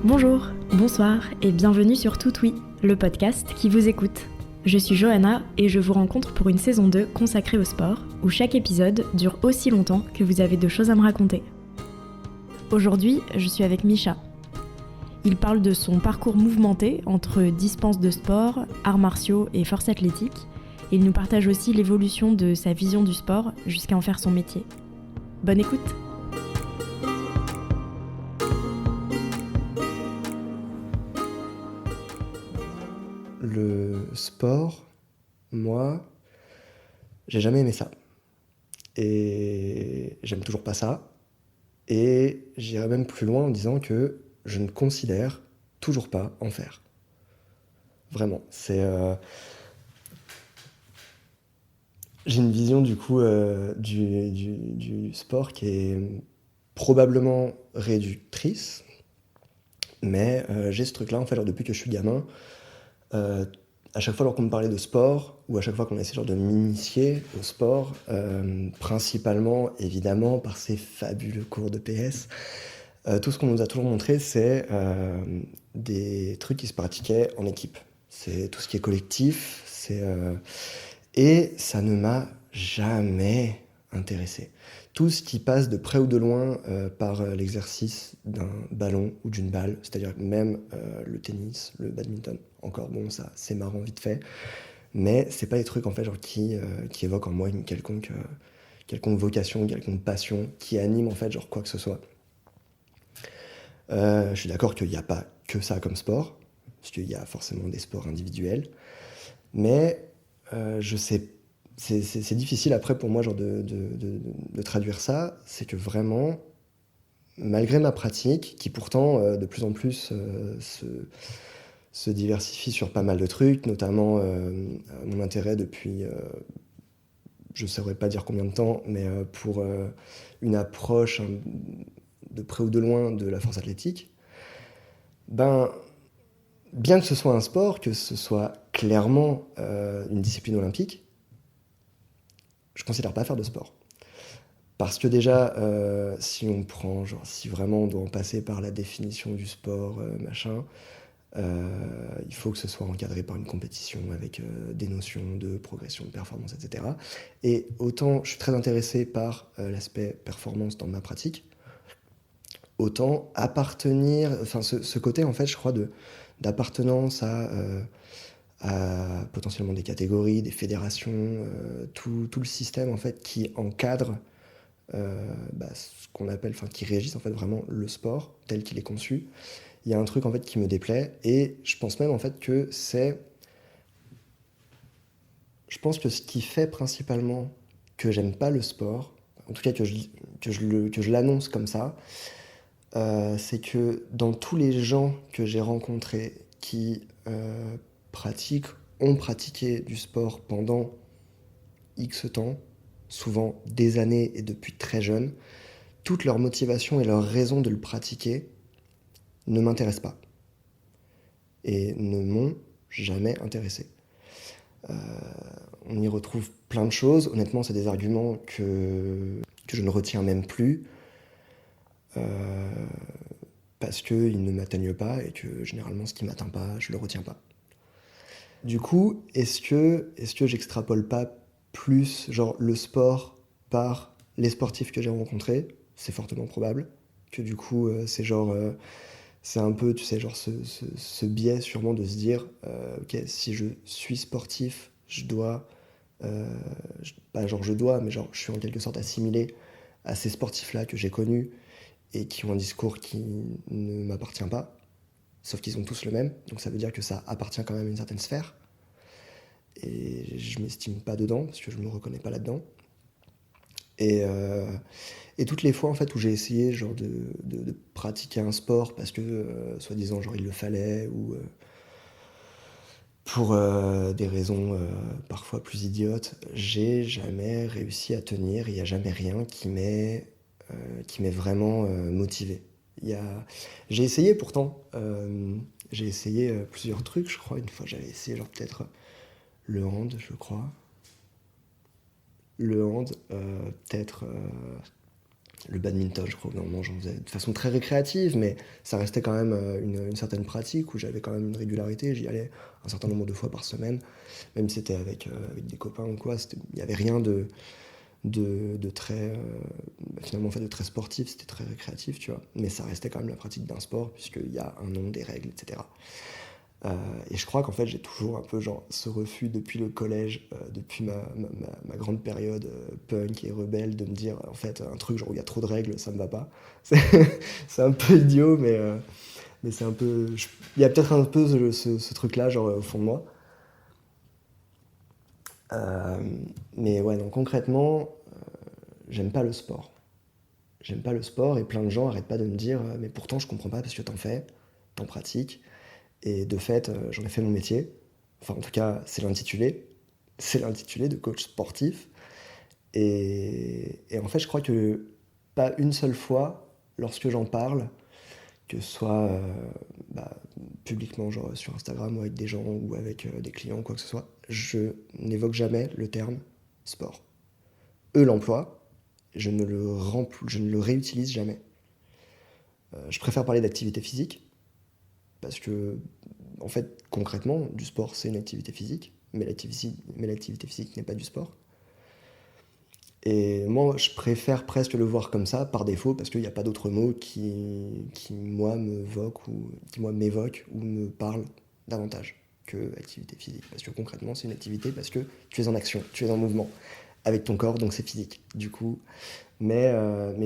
Bonjour, bonsoir et bienvenue sur Tout Oui, le podcast qui vous écoute. Je suis Johanna et je vous rencontre pour une saison 2 consacrée au sport, où chaque épisode dure aussi longtemps que vous avez de choses à me raconter. Aujourd'hui, je suis avec Misha. Il parle de son parcours mouvementé entre dispense de sport, arts martiaux et force athlétique. Et il nous partage aussi l'évolution de sa vision du sport jusqu'à en faire son métier. Bonne écoute! Le sport, moi, j'ai jamais aimé ça. Et j'aime toujours pas ça. Et j'irais même plus loin en disant que je ne considère toujours pas en faire. Vraiment. J'ai une vision du coup du sport qui est probablement réductrice. Mais j'ai ce truc-là, en fait, alors, depuis que je suis gamin. À chaque fois qu'on me parlait de sport, ou à chaque fois qu'on essayait de m'initier au sport, principalement, évidemment, par ces fabuleux cours de PS, tout ce qu'on nous a toujours montré, c'est des trucs qui se pratiquaient en équipe. C'est tout ce qui est collectif, et ça ne m'a jamais intéressé. Tout ce qui passe de près ou de loin par l'exercice d'un ballon ou d'une balle, c'est-à-dire même le tennis, le badminton, encore bon, ça c'est marrant vite fait, mais c'est pas des trucs en fait genre qui évoquent en moi une quelconque vocation, une quelconque passion, qui anime en fait genre quoi que ce soit. Je suis d'accord qu'il n'y a pas que ça comme sport, parce qu'il y a forcément des sports individuels, mais je sais, c'est difficile après pour moi genre de traduire ça. C'est que vraiment, malgré ma pratique, qui pourtant de plus en plus se diversifie sur pas mal de trucs, notamment mon intérêt depuis, je ne saurais pas dire combien de temps, mais pour une approche de près ou de loin de la force athlétique, ben, bien que ce soit un sport, que ce soit clairement une discipline olympique, je ne considère pas faire de sport. Parce que déjà, si on prend, genre, si vraiment on doit en passer par la définition du sport, machin, il faut que ce soit encadré par une compétition avec des notions de progression, de performance, etc. Et autant je suis très intéressé par l'aspect performance dans ma pratique, autant appartenir, enfin ce côté en fait, je crois, d'appartenance à potentiellement des catégories, des fédérations, tout le système en fait qui encadre ce qu'on appelle, enfin qui régisse en fait vraiment le sport tel qu'il est conçu. Il y a un truc en fait qui me déplaît, et je pense même en fait que je pense que ce qui fait principalement que j'aime pas le sport, en tout cas que je l'annonce comme ça, c'est que dans tous les gens que j'ai rencontrés qui ont pratiqué du sport pendant X temps, souvent des années et depuis très jeune, toute leur motivation et leur raison de le pratiquer ne m'intéressent pas et ne m'ont jamais intéressé. On y retrouve plein de choses. Honnêtement, c'est des arguments que je ne retiens même plus parce qu'ils ne m'atteignent pas et que généralement, ce qui ne m'atteint pas, je ne le retiens pas. Du coup, est-ce que j'extrapole pas plus genre le sport par les sportifs que j'ai rencontrés? C'est fortement probable. Que du coup, c'est un peu, tu sais, genre ce biais sûrement de se dire, ok, si je suis sportif, je dois, pas genre je dois, mais genre je suis en quelque sorte assimilé à ces sportifs-là que j'ai connus et qui ont un discours qui ne m'appartient pas, sauf qu'ils ont tous le même, donc ça veut dire que ça appartient quand même à une certaine sphère, et je m'estime pas dedans, parce que je me reconnais pas là-dedans. Et toutes les fois en fait où j'ai essayé genre de pratiquer un sport parce que soi-disant genre il le fallait, ou pour des raisons parfois plus idiotes, j'ai jamais réussi à tenir. Il n'y a jamais rien qui m'est vraiment motivé. Il y a... J'ai essayé pourtant, j'ai essayé plusieurs trucs, je crois. Une fois j'avais essayé genre peut-être le hand, je crois. Le hand, peut-être Le badminton, je crois que normalement j'en faisais de façon très récréative, mais ça restait quand même une certaine pratique où j'avais quand même une régularité. J'y allais un certain nombre de fois par semaine, même si c'était avec des copains ou quoi. Il n'y avait rien de très, finalement, en fait, de très sportif, c'était très récréatif, tu vois. Mais ça restait quand même la pratique d'un sport, puisqu'il y a un nom, des règles, etc. Et je crois qu'en fait, j'ai toujours un peu genre ce refus depuis le collège, depuis ma grande période punk et rebelle, de me dire en fait un truc genre où il y a trop de règles, ça me va pas. C'est c'est un peu idiot, mais c'est un peu. Il y a peut-être un peu ce truc-là, genre au fond de moi. Euh, mais ouais, donc concrètement, j'aime pas le sport. J'aime pas le sport et plein de gens arrêtent pas de me dire mais pourtant je comprends pas parce que t'en fais, t'en pratiques. Et de fait, j'en ai fait mon métier. Enfin, en tout cas, c'est l'intitulé. C'est l'intitulé de coach sportif. Et en fait, je crois que pas une seule fois, lorsque j'en parle, que ce soit bah, publiquement, genre sur Instagram ou avec des gens ou avec des clients, quoi que ce soit, je n'évoque jamais le terme sport. Eux l'emploient, je ne le réutilise jamais. Je préfère parler d'activité physique, parce que, en fait, concrètement, du sport, c'est une activité physique, mais l'activité physique n'est pas du sport. Et moi, je préfère presque le voir comme ça, par défaut, parce qu'il n'y a pas d'autre mot moi, m'évoque ou me parle davantage que activité physique. Parce que concrètement, c'est une activité parce que tu es en action, tu es en mouvement avec ton corps, donc c'est physique. Du coup, mais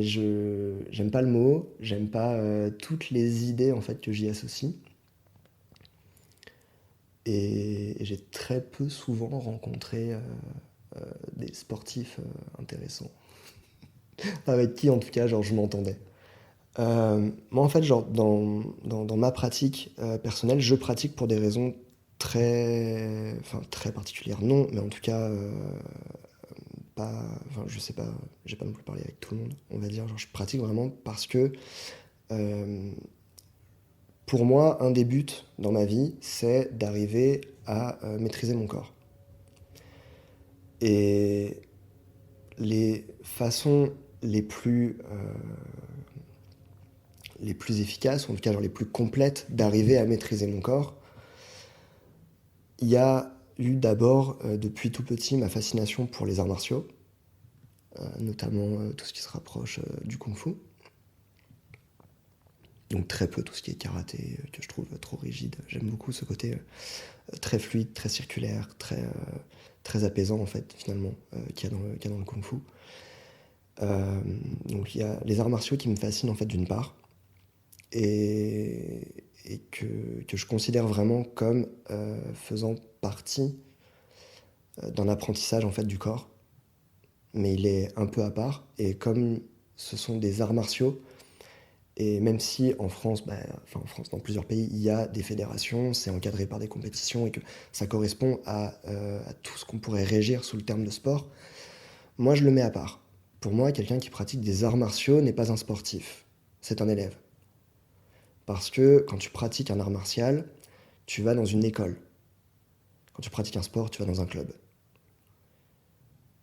j'aime pas le mot, j'aime pas toutes les idées en fait que j'y associe. Et j'ai très peu souvent rencontré des sportifs intéressants. Avec qui, en tout cas, genre, je m'entendais. Moi, en fait, genre, dans ma pratique personnelle, je pratique pour des raisons très particulières. Non, mais en tout cas, pas, enfin, je sais pas, j'ai pas non plus parlé avec tout le monde, on va dire. Genre, je pratique vraiment parce que, euh, pour moi, un des buts dans ma vie, c'est d'arriver à maîtriser mon corps. Et les façons les plus, les plus efficaces, ou en tout cas genre les plus complètes d'arriver à maîtriser mon corps, il y a eu d'abord, depuis tout petit, ma fascination pour les arts martiaux, notamment tout ce qui se rapproche du kung-fu. Donc très peu tout ce qui est karaté, que je trouve trop rigide. J'aime beaucoup ce côté très fluide, très circulaire, très apaisant en fait finalement qu'il y a dans le kung-fu. Donc il y a les arts martiaux qui me fascinent en fait d'une part, et que je considère vraiment comme faisant partie d'un apprentissage en fait du corps, mais il est un peu à part. Et comme ce sont des arts martiaux, et même si en France, enfin en France, dans plusieurs pays, il y a des fédérations, c'est encadré par des compétitions et que ça correspond à tout ce qu'on pourrait régir sous le terme de sport, moi je le mets à part. Pour moi, quelqu'un qui pratique des arts martiaux n'est pas un sportif, c'est un élève. Parce que quand tu pratiques un art martial, tu vas dans une école. Quand tu pratiques un sport, tu vas dans un club.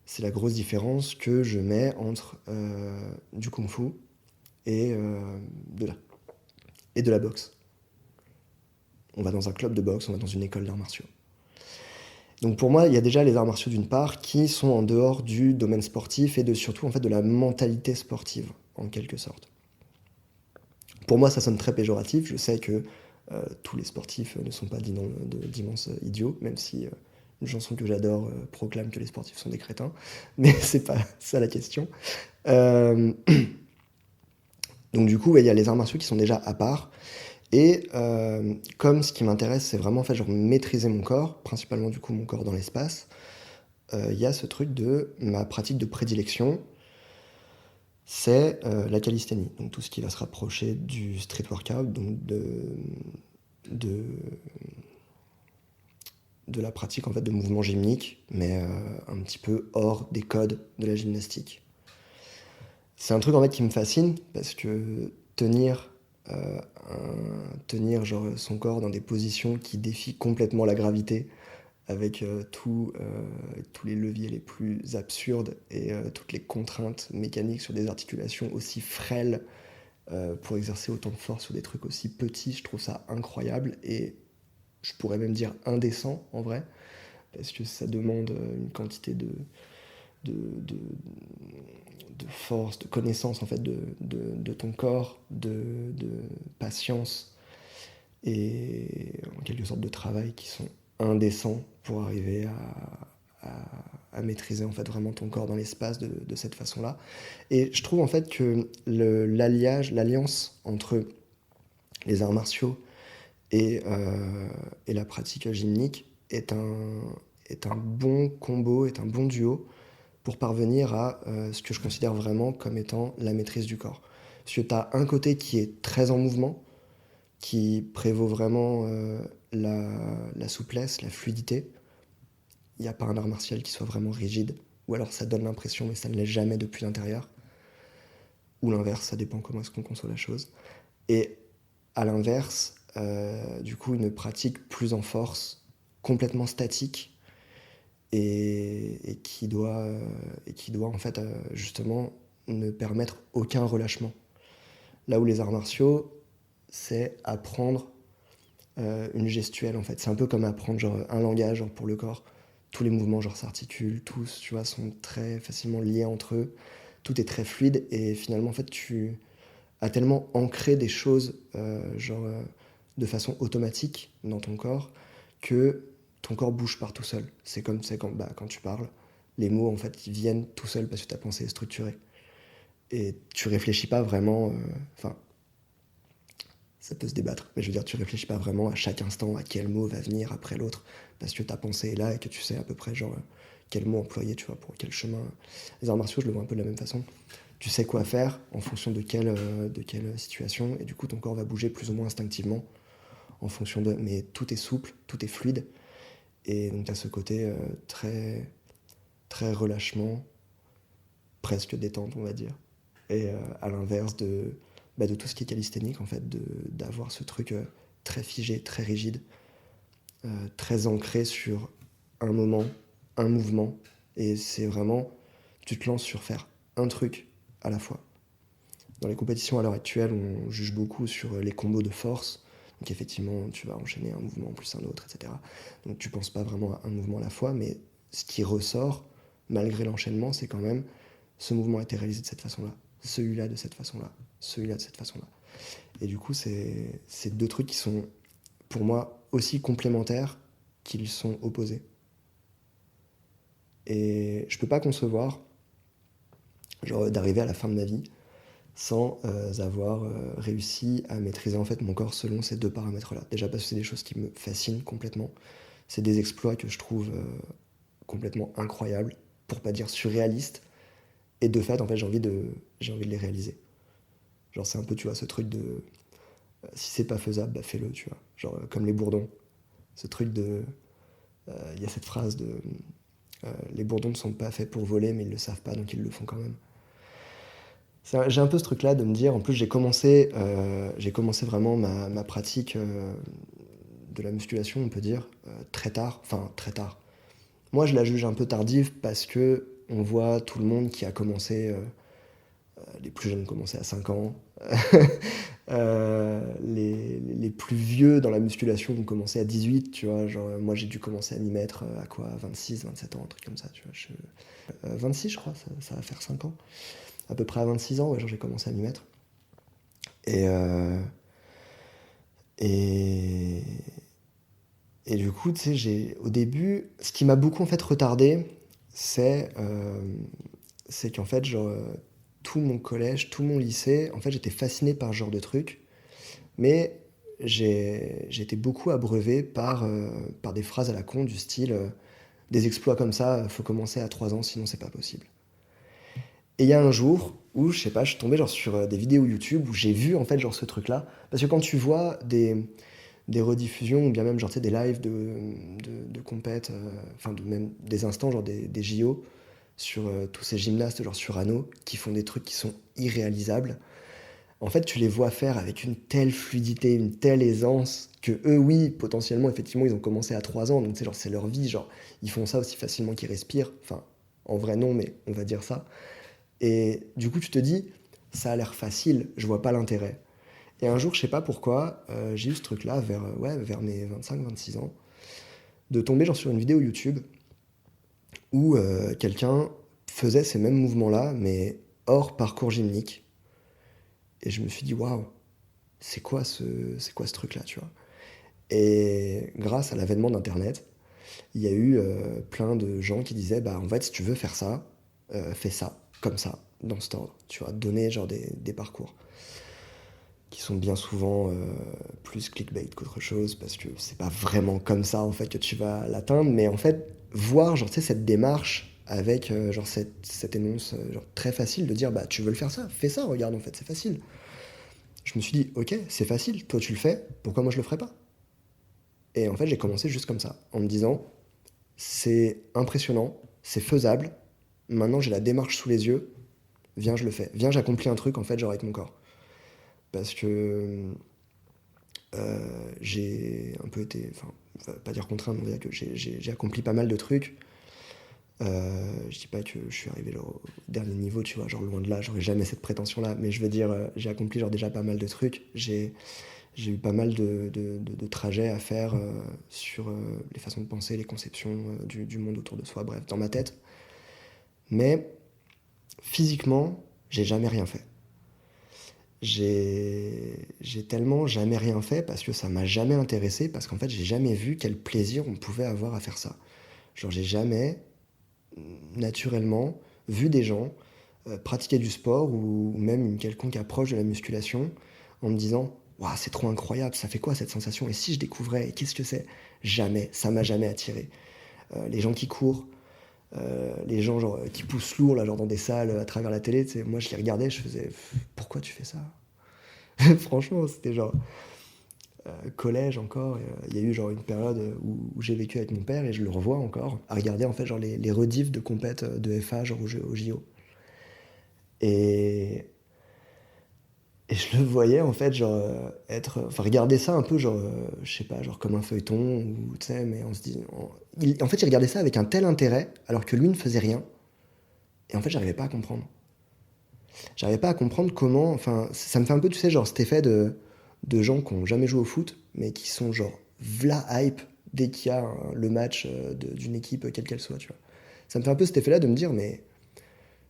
C'est la grosse différence que je mets entre du kung-fu et, et de la boxe. On va dans un club de boxe, on va dans une école d'arts martiaux. Donc pour moi, il y a déjà les arts martiaux d'une part qui sont en dehors du domaine sportif et surtout en fait de la mentalité sportive, en quelque sorte. Pour moi, ça sonne très péjoratif. Je sais que tous les sportifs ne sont pas d'immenses idiots, même si une chanson que j'adore proclame que les sportifs sont des crétins. Mais c'est pas ça la question. Euh, Donc du coup, ouais, il y a les arts martiaux qui sont déjà à part. Et comme ce qui m'intéresse, c'est vraiment en fait, genre, maîtriser mon corps, principalement du coup mon corps dans l'espace, il y a ce truc de ma pratique de prédilection, c'est la calisthénie. Donc tout ce qui va se rapprocher du street workout, donc de, de la pratique en fait de mouvements gymniques, mais un petit peu hors des codes de la gymnastique. C'est un truc en fait qui me fascine parce que euh, tenir genre son corps dans des positions qui défient complètement la gravité, avec tous les leviers les plus absurdes et toutes les contraintes mécaniques sur des articulations aussi frêles pour exercer autant de force sur des trucs aussi petits, je trouve ça incroyable et je pourrais même dire indécent en vrai, parce que ça demande une quantité de, de, de force, de connaissance en fait de ton corps, de patience et en quelque sorte de travail qui sont indécents pour arriver à maîtriser en fait vraiment ton corps dans l'espace de cette façon-là. Et je trouve en fait que l'alliance entre les arts martiaux et la pratique gymnique est un bon combo, est un bon duo pour parvenir à ce que je considère vraiment comme étant la maîtrise du corps. Parce que tu as un côté qui est très en mouvement, qui prévaut vraiment la souplesse, la fluidité. Il n'y a pas un art martial qui soit vraiment rigide, ou alors ça donne l'impression, mais ça ne l'est jamais depuis l'intérieur. Ou l'inverse, ça dépend comment est-ce qu'on conçoit la chose. Et à l'inverse, du coup, une pratique plus en force, complètement statique, et qui doit en fait justement ne permettre aucun relâchement. Là où les arts martiaux, c'est apprendre une gestuelle en fait. C'est un peu comme apprendre genre, un langage genre, pour le corps. Tous les mouvements genre s'articulent, tous tu vois, sont très facilement liés entre eux. Tout est très fluide et finalement en fait tu as tellement ancré des choses de façon automatique dans ton corps que ton corps bouge par tout seul. C'est comme quand tu parles, les mots en fait ils viennent tout seuls parce que ta pensée est structurée. Et tu réfléchis pas vraiment, enfin ça peut se débattre, mais je veux dire tu réfléchis pas vraiment à chaque instant à quel mot va venir après l'autre parce que ta pensée est là et que tu sais à peu près genre quel mot employer, tu vois, pour quel chemin. Les arts martiaux, je le vois un peu de la même façon. Tu sais quoi faire en fonction de quelle situation et du coup ton corps va bouger plus ou moins instinctivement en fonction de... Mais tout est souple, tout est fluide et donc tu as ce côté très, très relâchement, presque détente on va dire. Et à l'inverse de tout ce qui est calisthénique en fait, d'avoir ce truc très figé, très rigide, très ancré sur un moment, un mouvement et c'est vraiment, tu te lances sur faire un truc à la fois. Dans les compétitions à l'heure actuelle, on juge beaucoup sur les combos de force. Donc effectivement, tu vas enchaîner un mouvement plus un autre, etc. Donc tu ne penses pas vraiment à un mouvement à la fois, mais ce qui ressort, malgré l'enchaînement, c'est quand même ce mouvement a été réalisé de cette façon-là, celui-là de cette façon-là, celui-là de cette façon-là. Et du coup, c'est deux trucs qui sont, pour moi, aussi complémentaires qu'ils sont opposés. Et je ne peux pas concevoir genre, d'arriver à la fin de ma vie sans avoir réussi à maîtriser en fait mon corps selon ces deux paramètres-là. Déjà parce que c'est des choses qui me fascinent complètement. C'est des exploits que je trouve complètement incroyables, pour pas dire surréalistes. Et de fait, en fait, j'ai envie de les réaliser. Genre c'est un peu, tu vois, ce truc de si c'est pas faisable, bah fais-le, tu vois. Genre comme les bourdons. Ce truc de... Il y a cette phrase de les bourdons ne sont pas faits pour voler, mais ils le savent pas, donc ils le font quand même. J'ai un peu ce truc-là de me dire, en plus j'ai commencé vraiment ma pratique de la musculation, on peut dire, très tard. Enfin, très tard. Moi, je la juge un peu tardive parce que on voit tout le monde qui a commencé, les plus jeunes ont commencé à 5 ans, les plus vieux dans la musculation ont commencé à 18, tu vois. Genre, moi, j'ai dû commencer à m'y mettre à quoi, 26, 27 ans, un truc comme ça, tu vois. 26, je crois, ça va faire 5 ans. À peu près à 26 ans, ouais, genre, j'ai commencé à m'y mettre. Et, et, et du coup, tu sais, au début, ce qui m'a beaucoup en fait retardé, c'est qu'en fait, genre, tout mon collège, tout mon lycée, en fait, j'étais fasciné par ce genre de truc, mais j'ai été beaucoup abreuvé par des phrases à la con du style des exploits comme ça, faut commencer à 3 ans, sinon c'est pas possible. Et il y a un jour où, je sais pas, je suis tombé genre sur des vidéos YouTube où j'ai vu en fait genre ce truc-là. Parce que quand tu vois des rediffusions ou bien même genre tu sais, des lives de compètes, enfin même des instants genre des JO sur tous ces gymnastes genre sur anneau qui font des trucs qui sont irréalisables. en fait, tu les vois faire avec une telle fluidité, une telle aisance, que eux, oui, potentiellement, effectivement, ils ont commencé à 3 ans, donc c'est genre, c'est leur vie, genre, ils font ça aussi facilement qu'ils respirent. Enfin, en vrai, non, mais on va dire ça. Et du coup, tu te dis, ça a l'air facile, je vois pas l'intérêt. Et un jour, je sais pas pourquoi, j'ai eu ce truc-là, vers mes 25-26 ans, de tomber genre sur une vidéo YouTube où quelqu'un faisait ces mêmes mouvements-là, mais hors parcours gymnique. Et je me suis dit, waouh, c'est quoi ce truc-là, tu vois. Et grâce à l'avènement d'Internet, il y a eu plein de gens qui disaient, bah en fait, si tu veux faire ça, fais ça, comme ça, dans cet ordre. Tu vois, donner genre des parcours qui sont bien souvent plus clickbait qu'autre chose, parce que c'est pas vraiment comme ça, en fait, que tu vas l'atteindre, mais en fait, voir, genre, tu sais, cette démarche avec, genre, cette énonce, genre, très facile de dire, bah, tu veux le faire ça, fais ça, regarde, en fait, c'est facile. Je me suis dit, ok, c'est facile, toi tu le fais, pourquoi moi je le ferais pas? Et en fait, j'ai commencé juste comme ça, en me disant, c'est impressionnant, c'est faisable, maintenant j'ai la démarche sous les yeux, viens, je le fais. Viens, j'accomplis un truc, en fait, genre avec mon corps. Parce que j'ai un peu été, enfin, on va pas dire contraint, mais on va dire que j'ai accompli pas mal de trucs. Je dis pas que je suis arrivé genre, au dernier niveau, tu vois, genre loin de là, j'aurais jamais cette prétention-là, mais je veux dire, j'ai accompli genre déjà pas mal de trucs. J'ai eu pas mal de trajets à faire sur les façons de penser, les conceptions du monde autour de soi, bref, dans ma tête. Mais physiquement, j'ai jamais rien fait. J'ai tellement jamais rien fait parce que ça m'a jamais intéressé, parce qu'en fait, j'ai jamais vu quel plaisir on pouvait avoir à faire ça. Genre, j'ai jamais, naturellement, vu des gens pratiquer du sport ou même une quelconque approche de la musculation en me disant waouh, c'est trop incroyable, ça fait quoi cette sensation? Et si je découvrais, et qu'est-ce que c'est? Jamais, ça m'a jamais attiré. Les gens qui courent, les gens genre, qui poussent lourd là, genre dans des salles à travers la télé, tu sais, moi je les regardais, je faisais pourquoi tu fais ça? Franchement, c'était genre collège encore. Il y a eu genre une période où j'ai vécu avec mon père et je le revois encore à regarder en fait genre les rediffs de compète de FA genre au JO. Et, et je le voyais en fait genre enfin regarder ça un peu genre je sais pas genre comme un feuilleton ou tu sais mais on se dit en fait il regardait ça avec un tel intérêt alors que lui ne faisait rien et en fait j'arrivais pas à comprendre. J'arrivais pas à comprendre comment, enfin, ça me fait un peu, tu sais, genre cet effet de gens qui ont jamais joué au foot, mais qui sont genre v'là hype dès qu'il y a le match d'une équipe, quelle qu'elle soit, tu vois. Ça me fait un peu cet effet-là de me dire, mais,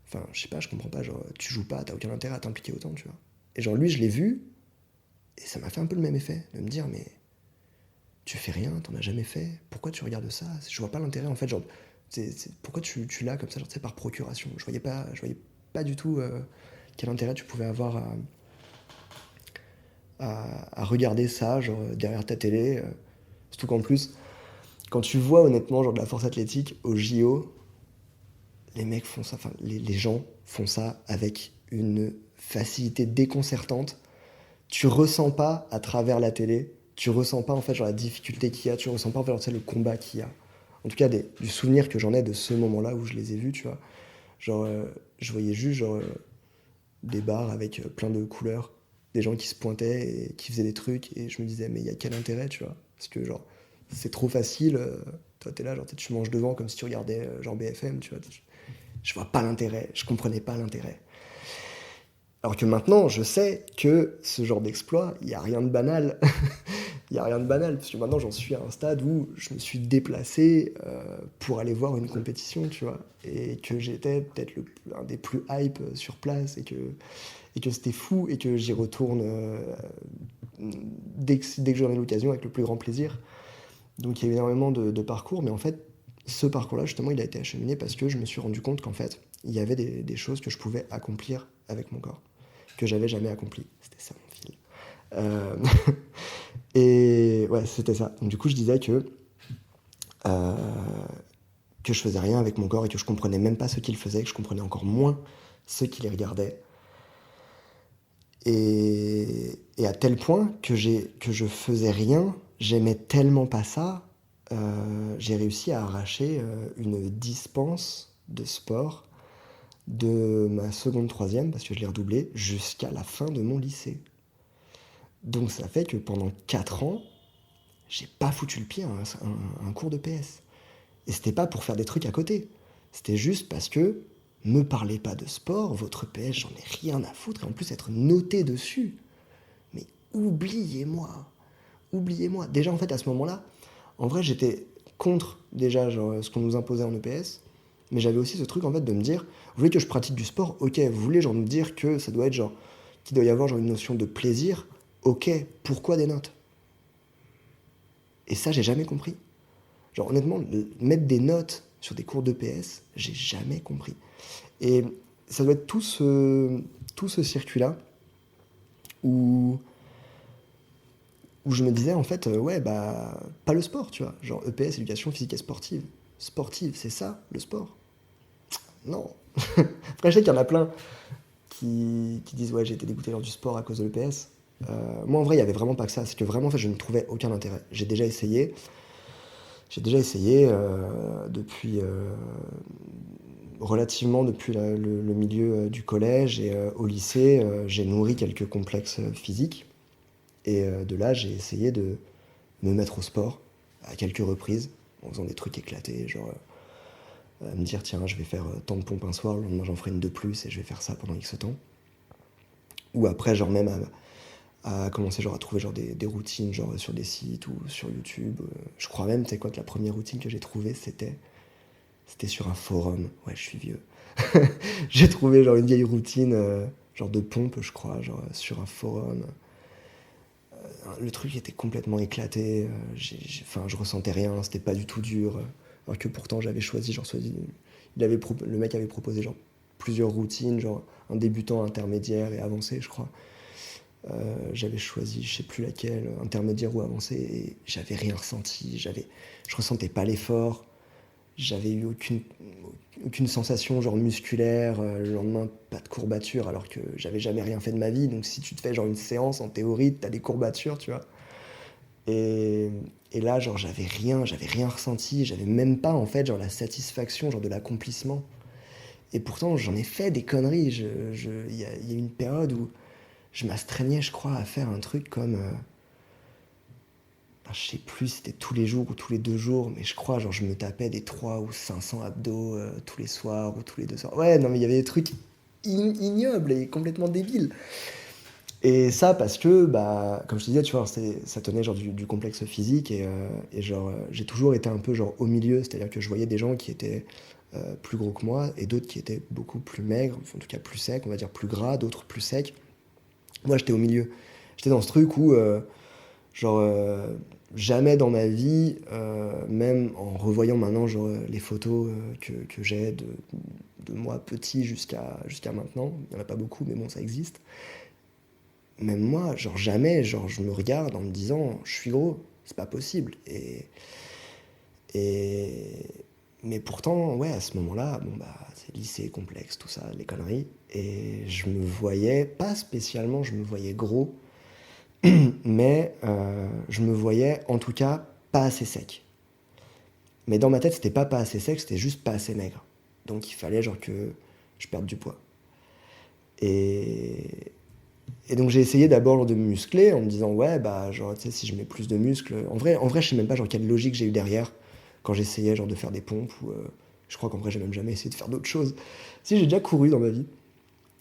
enfin, je sais pas, je comprends pas, genre, tu joues pas, t'as aucun intérêt à t'impliquer autant, tu vois. Et genre, lui, je l'ai vu, et ça m'a fait un peu le même effet, de me dire, mais tu fais rien, t'en as jamais fait, pourquoi tu regardes ça? Je vois pas l'intérêt, en fait, genre, pourquoi tu l'as comme ça, genre, tu sais, par procuration? Je voyais pas du tout quel intérêt tu pouvais avoir à regarder ça, genre derrière ta télé. Surtout qu'en plus, quand tu vois honnêtement genre de la force athlétique au JO, les mecs font ça, enfin les gens font ça avec une facilité déconcertante. Tu ressens pas à travers la télé, tu ressens pas en fait genre la difficulté qu'il y a, tu ressens pas en fait genre, tu sais, le combat qu'il y a. En tout cas du souvenir que j'en ai de ce moment-là où je les ai vus, tu vois. Genre, je voyais juste genre des bars avec plein de couleurs, des gens qui se pointaient et qui faisaient des trucs, et je me disais, mais il y a quel intérêt, tu vois? Parce que, genre, c'est trop facile, toi t'es là, genre, tu manges devant comme si tu regardais, genre BFM, tu vois. Je vois pas l'intérêt, je comprenais pas l'intérêt. Alors que maintenant, je sais que ce genre d'exploit, il n'y a rien de banal. Il n'y a rien de banal, parce que maintenant j'en suis à un stade où je me suis déplacé pour aller voir une compétition, tu vois. Et que j'étais peut-être un des plus hype sur place, et que c'était fou, et que j'y retourne dès que j'en ai l'occasion, avec le plus grand plaisir. Donc il y a eu énormément de parcours, mais en fait, ce parcours-là, justement, il a été acheminé parce que je me suis rendu compte qu'en fait, il y avait des choses que je pouvais accomplir avec mon corps, que j'avais jamais accompli. C'était ça mon fil. Euh, et ouais, c'était ça. Donc, du coup, je disais euh, que je faisais rien avec mon corps et que je comprenais même pas ce qu'il faisait, que je comprenais encore moins ce qui les regardait. Et à tel point que je faisais rien, j'aimais tellement pas ça, j'ai réussi à arracher une dispense de sport de ma seconde, troisième, parce que je l'ai redoublé, jusqu'à la fin de mon lycée. Donc ça fait que pendant 4 ans, j'ai pas foutu le pied à un cours de PS. Et c'était pas pour faire des trucs à côté. C'était juste parce que me parlez pas de sport, votre PS, j'en ai rien à foutre, et en plus être noté dessus. Mais oubliez-moi. Oubliez-moi. Déjà, en fait, à ce moment-là, en vrai, j'étais contre, déjà, genre, ce qu'on nous imposait en EPS, mais j'avais aussi ce truc, en fait, de me dire, vous voulez que je pratique du sport? Ok. Vous voulez, genre, me dire que ça doit être, genre, qu'il doit y avoir, genre, une notion de plaisir? Ok. Pourquoi des notes? Et ça, j'ai jamais compris. Genre, honnêtement, mettre des notes sur des cours d'EPS, j'ai jamais compris. Et ça doit être tout ce circuit-là où je me disais en fait, ouais, bah, pas le sport, tu vois. Genre EPS, éducation physique et sportive. Sportive, c'est ça, le sport? Non. Après, je sais qu'il y en a plein qui disent, ouais, j'ai été dégoûté lors du sport à cause de l'EPS. Moi, en vrai, il y avait vraiment pas que ça. C'est que vraiment, en fait, je ne trouvais aucun intérêt. J'ai déjà essayé depuis relativement depuis le milieu du collège et au lycée, j'ai nourri quelques complexes physiques. Et de là, j'ai essayé de me mettre au sport à quelques reprises, en faisant des trucs éclatés, genre me dire tiens, je vais faire tant de pompes un soir, le lendemain j'en ferai une de plus et je vais faire ça pendant X temps. Ou après, genre même à commencer genre à trouver genre des routines genre sur des sites ou sur YouTube. Je crois même, tu sais quoi, que la première routine que j'ai trouvée, c'était sur un forum. Ouais, je suis vieux. J'ai trouvé genre une vieille routine, genre de pompe, je crois, genre sur un forum. Le truc était complètement éclaté. Enfin, je ressentais rien, c'était pas du tout dur. Alors que pourtant, j'avais choisi, le mec avait proposé genre plusieurs routines, genre un débutant, intermédiaire et avancé, je crois. J'avais choisi, je sais plus laquelle, intermédiaire ou avancé, et j'avais rien ressenti. Je ressentais pas l'effort. J'avais eu aucune sensation genre musculaire, le lendemain pas de courbature alors que j'avais jamais rien fait de ma vie, donc si tu te fais genre une séance en théorie t'as des courbatures, tu vois. Et, et là genre j'avais rien ressenti, j'avais même pas en fait genre la satisfaction genre de l'accomplissement. Et pourtant j'en ai fait des conneries, il y a eu une période où je m'astreignais je crois à faire un truc comme je sais plus si c'était tous les jours ou tous les 2 jours, mais je crois, genre, je me tapais des 300 ou 500 abdos tous les soirs ou tous les 2 soirs. Ouais, non, mais il y avait des trucs ignobles et complètement débiles. Et ça, parce que, bah, comme je te disais, tu vois, ça tenait genre du complexe physique et genre, j'ai toujours été un peu genre au milieu, c'est-à-dire que je voyais des gens qui étaient plus gros que moi et d'autres qui étaient beaucoup plus maigres, en tout cas plus secs, on va dire plus gras, d'autres plus secs. Moi, j'étais au milieu. J'étais dans ce truc où genre, jamais dans ma vie, même en revoyant maintenant genre, les photos que j'ai de moi petit jusqu'à maintenant, il n'y en a pas beaucoup, mais bon, ça existe. Même moi, genre jamais, genre je me regarde en me disant, je suis gros, c'est pas possible. Et, mais pourtant, ouais, à ce moment-là, bon bah, c'est lycée, complexe, tout ça, les conneries. Et je me voyais, pas spécialement, je me voyais gros, mais je me voyais en tout cas pas assez sec. Mais dans ma tête, c'était pas assez sec, c'était juste pas assez maigre. Donc il fallait genre que je perde du poids. Et, et donc j'ai essayé d'abord de me muscler en me disant ouais bah genre tu sais si je mets plus de muscles. En vrai je sais même pas genre quelle logique j'ai eu derrière quand j'essayais genre de faire des pompes ou je crois qu'en vrai j'ai même jamais essayé de faire d'autres choses. Si j'ai déjà couru dans ma vie,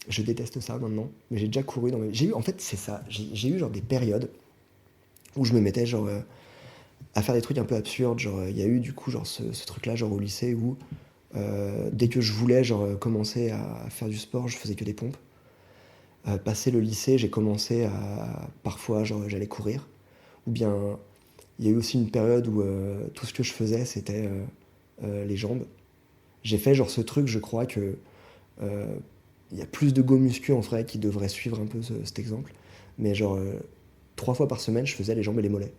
je déteste ça maintenant, mais j'ai déjà couru dans ma vie. En fait c'est ça, j'ai eu genre des périodes où je me mettais genre à faire des trucs un peu absurdes. Genre, il y a eu du coup genre ce truc-là genre au lycée où dès que je voulais genre commencer à faire du sport, je faisais que des pompes. Passé le lycée, j'ai commencé à parfois genre j'allais courir. Ou bien il y a eu aussi une période où tout ce que je faisais c'était les jambes. J'ai fait genre ce truc, je crois que euh, il y a plus de go muscu en vrai qui devraient suivre un peu cet exemple. Mais genre 3 fois par semaine, je faisais les jambes et les mollets.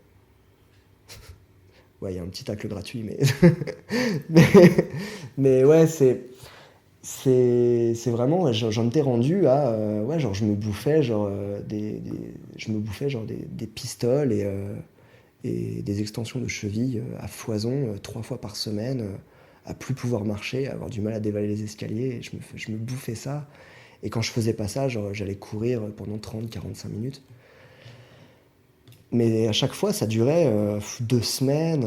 Ouais, il y a un petit tacle gratuit, mais mais, mais ouais, c'est vraiment, ouais, j'en étais rendu à, ouais, genre je me bouffais genre des pistoles et des extensions de cheville à foison 3 fois par semaine à plus pouvoir marcher, à avoir du mal à dévaler les escaliers, et je me bouffais ça. Et quand je faisais pas ça, genre, j'allais courir pendant 30-45 minutes. Mais à chaque fois, ça durait 2 semaines,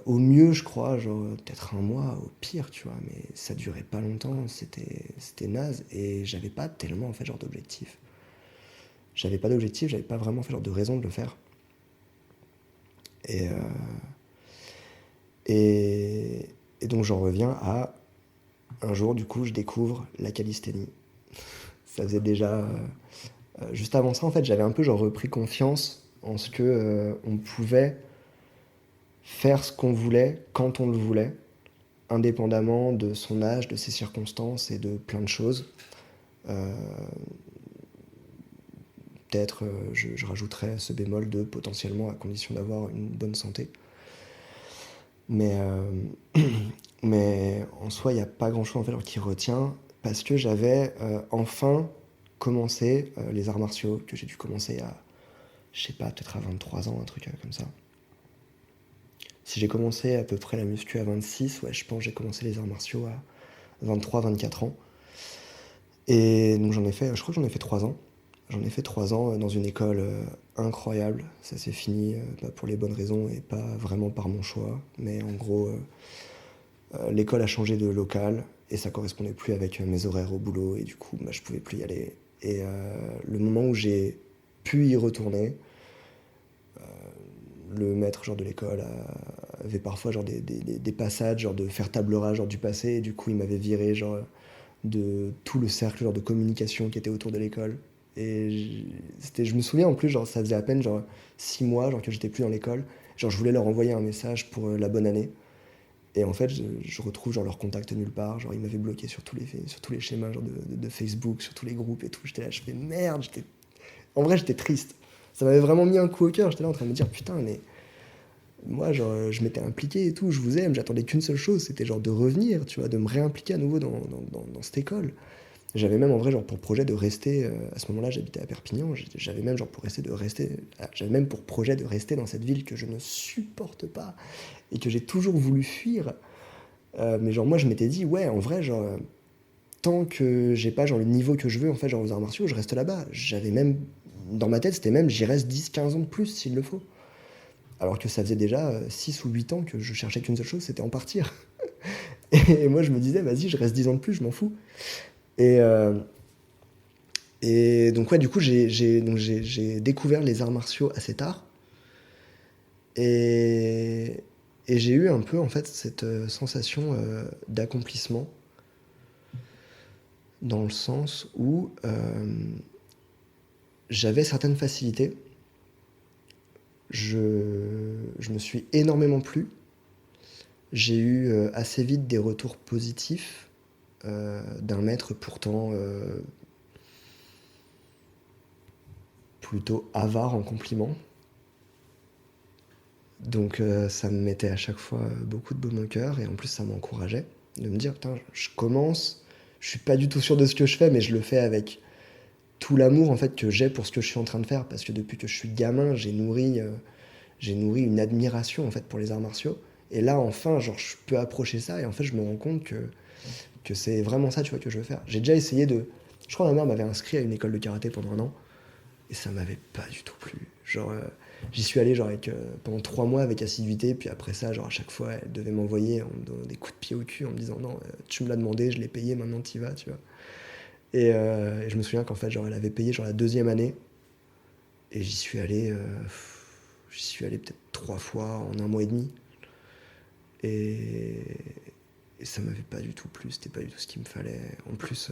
au mieux, je crois, genre peut-être un mois, au pire, tu vois. Mais ça durait pas longtemps, c'était naze. Et j'avais pas tellement, en fait, genre d'objectif. J'avais pas d'objectif, j'avais pas vraiment, en fait, genre de raison de le faire. Et, et, et donc, j'en reviens à un jour, du coup, je découvre la calisthénie. Ça faisait déjà. Juste avant ça, en fait, j'avais un peu, genre, repris confiance en ce que on pouvait faire ce qu'on voulait quand on le voulait, indépendamment de son âge, de ses circonstances et de plein de choses. Euh, Peut-être, je rajouterais ce bémol de potentiellement à condition d'avoir une bonne santé. Mais, mais en soi, il n'y a pas grand-chose en fait, qui retient parce que j'avais enfin commencé les arts martiaux, que j'ai dû commencer à, je sais pas, peut-être à 23 ans, un truc comme ça. Si j'ai commencé à peu près la muscu à 26, ouais, je pense que j'ai commencé les arts martiaux à 23-24 ans. Et donc je crois que j'en ai fait 3 ans. J'en ai fait 3 ans dans une école incroyable. Ça s'est fini pas pour les bonnes raisons et pas vraiment par mon choix. Mais en gros, l'école a changé de local et ça correspondait plus avec mes horaires au boulot et du coup, bah, je pouvais plus y aller. Et le moment où j'ai pu y retourner, le maître genre de l'école avait parfois genre des passages genre de faire table rase genre du passé et du coup il m'avait viré genre de tout le cercle genre de communication qui était autour de l'école. Et je me souviens en plus, genre, ça faisait à peine genre 6 mois genre, que j'étais plus dans l'école. Genre, je voulais leur envoyer un message pour la bonne année. Et en fait, je retrouve genre, leur contact nulle part. Genre, ils m'avaient bloqué sur tous les schémas genre, de Facebook, sur tous les groupes et tout. J'étais là, je fais merde. En vrai, j'étais triste. Ça m'avait vraiment mis un coup au cœur. J'étais là en train de me dire, putain, mais moi, genre, je m'étais impliqué et tout. Je vous aime. J'attendais qu'une seule chose, c'était genre de revenir, tu vois, de me réimpliquer à nouveau dans cette école. J'avais même en vrai genre pour projet de rester à ce moment-là j'habitais à Perpignan, j'avais même genre j'avais même pour projet de rester dans cette ville que je ne supporte pas et que j'ai toujours voulu fuir. Mais genre moi je m'étais dit ouais en vrai genre tant que j'ai pas genre le niveau que je veux en fait genre aux arts martiaux, je reste là-bas. J'avais même dans ma tête c'était même j'y reste 10-15 ans de plus s'il le faut. Alors que ça faisait déjà 6 ou 8 ans que je cherchais qu'une seule chose, c'était en partir. Et moi je me disais vas-y, je reste 10 ans de plus, je m'en fous. Et, et donc, ouais, du coup, j'ai découvert les arts martiaux assez tard. Et, et j'ai eu un peu, en fait, cette sensation d'accomplissement, dans le sens où j'avais certaines facilités. Je me suis énormément plu. J'ai eu assez vite des retours positifs d'un maître pourtant plutôt avare en compliments. Donc ça me mettait à chaque fois beaucoup de baume au cœur et en plus ça m'encourageait de me dire putain je commence, je suis pas du tout sûr de ce que je fais mais je le fais avec tout l'amour en fait que j'ai pour ce que je suis en train de faire parce que depuis que je suis gamin j'ai nourri une admiration en fait pour les arts martiaux et là enfin genre je peux approcher ça et en fait je me rends compte que c'est vraiment ça tu vois que je veux faire. J'ai déjà essayé je crois que ma mère m'avait inscrit à une école de karaté pendant un an et ça m'avait pas du tout plu. Genre, j'y suis allé genre pendant 3 mois avec assiduité, puis après ça, genre à chaque fois, elle devait m'envoyer en me donnant des coups de pied au cul en me disant non, tu me l'as demandé, je l'ai payé, maintenant t'y vas, tu vois. Et je me souviens qu'en fait, genre, elle avait payé genre la deuxième année, et j'y suis allé peut-être 3 fois en un mois et demi, et, et ça m'avait pas du tout plu, c'était pas du tout ce qu'il me fallait. En plus,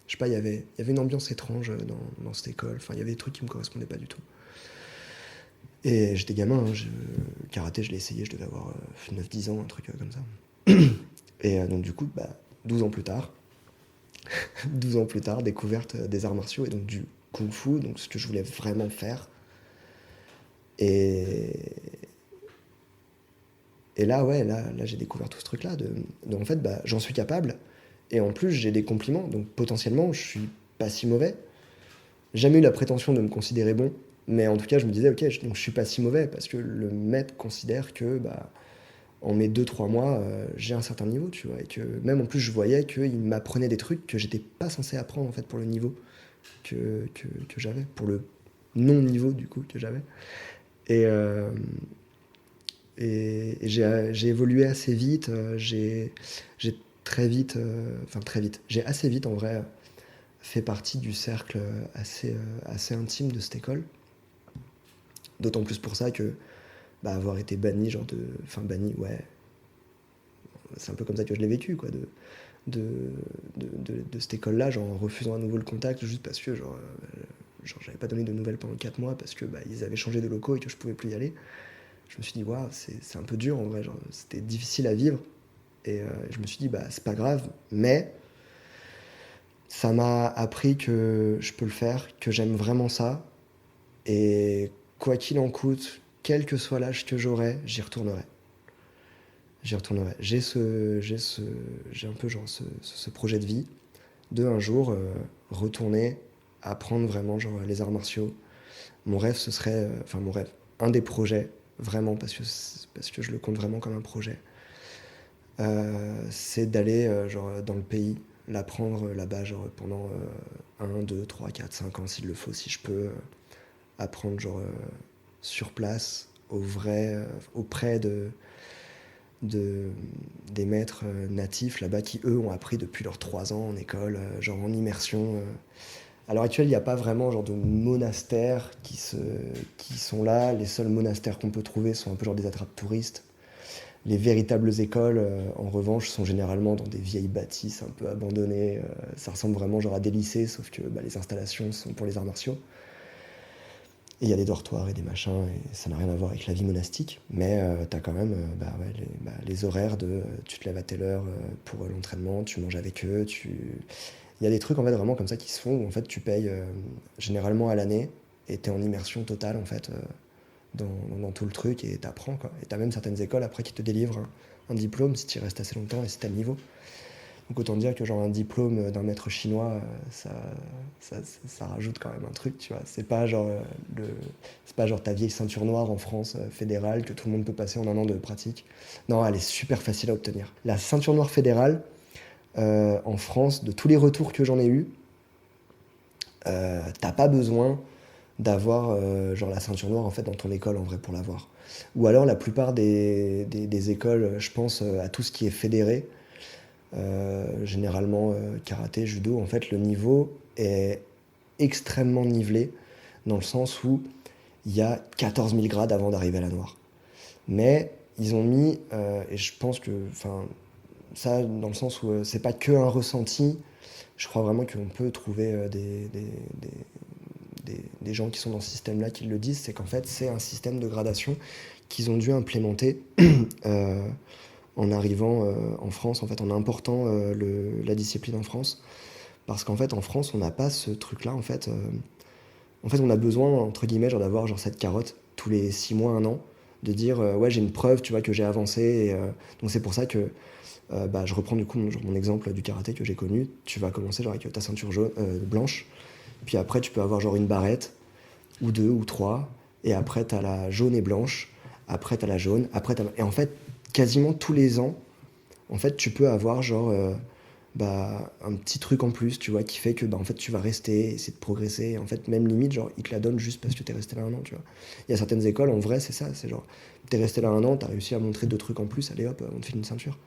je sais pas, il y avait une ambiance étrange dans cette école, enfin, il y avait des trucs qui me correspondaient pas du tout. Et j'étais gamin, hein, karaté, je l'ai essayé, je devais avoir 9-10 ans, un truc comme ça. Et donc du coup, bah, 12 ans plus tard, 12 ans plus tard, découverte des arts martiaux et donc du kung-fu, donc ce que je voulais vraiment faire. Et, et là, ouais, là j'ai découvert tout ce truc-là. En fait, bah, j'en suis capable. Et en plus, j'ai des compliments, donc potentiellement, je suis pas si mauvais. Jamais eu la prétention de me considérer bon, mais en tout cas, je me disais, ok, donc je suis pas si mauvais parce que le maître considère que bah, en mes 2-3 mois, j'ai un certain niveau, tu vois. Et que même en plus, je voyais qu'il m'apprenait des trucs que j'étais pas censé apprendre en fait pour le niveau que j'avais, pour le non-niveau du coup que j'avais. Et, j'ai évolué assez vite. J'ai très vite, très vite, j'ai assez vite en vrai fait partie du cercle assez intime de cette école. D'autant plus pour ça que avoir été banni, banni, ouais, c'est un peu comme ça que je l'ai vécu, quoi, de cette école-là, genre en refusant à nouveau le contact, juste parce que j'avais pas donné de nouvelles pendant 4 mois, parce que ils avaient changé de locaux et que je pouvais plus y aller. Je me suis dit, waouh, c'est un peu dur en vrai, genre, c'était difficile à vivre. Et je me suis dit, c'est pas grave, mais ça m'a appris que je peux le faire, que j'aime vraiment ça. Et quoi qu'il en coûte, quel que soit l'âge que j'aurai, j'y retournerai. J'y retournerai. J'ai un peu genre ce projet de vie de un jour retourner apprendre vraiment genre les arts martiaux. Mon rêve, ce serait, mon rêve, un des projets, vraiment, parce que je le compte vraiment comme un projet, c'est d'aller genre dans le pays, l'apprendre là-bas genre pendant 1, 2, 3, 4, 5 ans s'il le faut, si je peux apprendre genre sur place, auprès de, des maîtres natifs là-bas qui eux ont appris depuis leurs 3 ans en école, genre en immersion. À l'heure actuelle, il n'y a pas vraiment genre de monastères qui sont là. Les seuls monastères qu'on peut trouver sont un peu genre des attrapes touristes. Les véritables écoles, en revanche, sont généralement dans des vieilles bâtisses un peu abandonnées. Ça ressemble vraiment genre à des lycées, sauf que les installations sont pour les arts martiaux. Et il y a des dortoirs et des machins, et ça n'a rien à voir avec la vie monastique. Mais t'as quand même les horaires de tu te lèves à telle heure pour l'entraînement, tu manges avec eux, il y a des trucs en fait vraiment comme ça qui se font où en fait tu payes généralement à l'année et t'es en immersion totale en fait dans tout le truc et t'apprends quoi. Et t'as même certaines écoles après qui te délivrent un diplôme si tu y restes assez longtemps et si t'as le niveau. Donc autant dire que genre un diplôme d'un maître chinois, ça rajoute quand même un truc, tu vois. C'est pas genre ta vieille ceinture noire en France fédérale que tout le monde peut passer en un an de pratique. Non, elle est super facile à obtenir. La ceinture noire fédérale, en France, de tous les retours que j'en ai eu, t'as pas besoin d'avoir genre la ceinture noire en fait dans ton école en vrai pour l'avoir. Ou alors la plupart des écoles, je pense à tout ce qui est fédéré, généralement karaté, judo, en fait le niveau est extrêmement nivelé dans le sens où il y a 14 000 grades avant d'arriver à la noire. Mais ils ont mis, et je pense que, ça dans le sens où c'est pas que un ressenti, je crois vraiment qu'on peut trouver des gens qui sont dans ce système-là qui le disent, c'est qu'en fait c'est un système de gradation qu'ils ont dû implémenter en arrivant en France, en fait en important la discipline en France, parce qu'en fait en France on n'a pas ce truc-là, en fait on a besoin entre guillemets genre d'avoir genre cette carotte tous les 6 mois, 1 an, de dire ouais j'ai une preuve, tu vois, que j'ai avancé, et donc c'est pour ça que je reprends du coup mon exemple du karaté que j'ai connu. Tu vas commencer genre avec ta ceinture blanche, puis après tu peux avoir genre une barrette, ou 2 ou 3, et après t'as la jaune et blanche, après t'as la jaune, et en fait quasiment tous les ans, en fait tu peux avoir genre un petit truc en plus, tu vois, qui fait que en fait tu vas rester, essayer de progresser, et en fait même limite genre ils te la donnent juste parce que t'es resté là 1 an, tu vois. Il y a certaines écoles en vrai c'est ça, c'est genre t'es resté là 1 an, t'as réussi à montrer 2 trucs en plus, allez hop on te file une ceinture.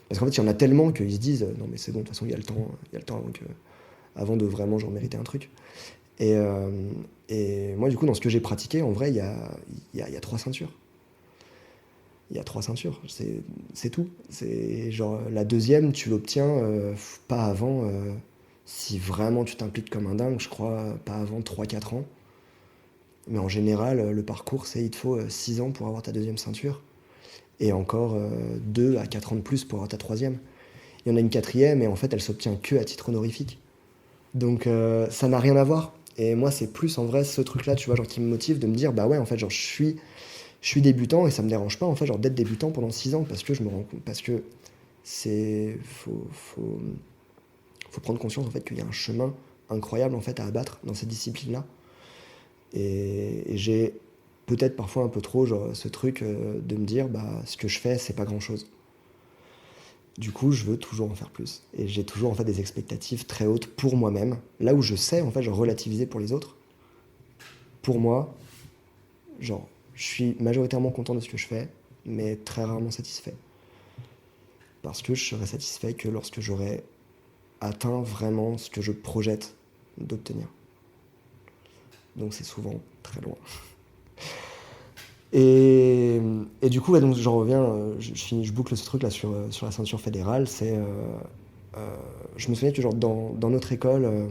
Parce qu'en fait, il y en a tellement qu'ils se disent non, mais c'est bon, de toute façon, il y a le temps avant de vraiment genre, mériter un truc. Et moi, du coup, dans ce que j'ai pratiqué, en vrai, il y a 3 ceintures. Il y a 3 ceintures, c'est tout. C'est genre la deuxième, tu l'obtiens pas avant, si vraiment tu t'impliques comme un dingue, je crois, pas avant 3-4 ans. Mais en général, le parcours, il te faut 6 ans pour avoir ta deuxième ceinture. Et encore 2 à 4 ans de plus pour avoir ta troisième. Il y en a une quatrième et en fait elle s'obtient que à titre honorifique. Donc ça n'a rien à voir. Et moi c'est plus en vrai ce truc là, tu vois, genre qui me motive de me dire bah ouais en fait genre je suis débutant et ça me dérange pas en fait genre d'être débutant pendant 6 ans parce que je me rends compte, parce que faut prendre conscience en fait qu'il y a un chemin incroyable en fait à abattre dans cette discipline là. Et j'ai peut-être parfois un peu trop, genre ce truc de me dire, ce que je fais, c'est pas grand-chose. Du coup, je veux toujours en faire plus. Et j'ai toujours en fait des expectatives très hautes pour moi-même. Là où je sais en fait, genre relativiser pour les autres. Pour moi, genre, je suis majoritairement content de ce que je fais, mais très rarement satisfait. Parce que je serai satisfait que lorsque j'aurai atteint vraiment ce que je projette d'obtenir. Donc c'est souvent très loin. Et du coup, donc j'en reviens, je boucle ce truc là sur la ceinture fédérale. Je me souviens que genre dans notre école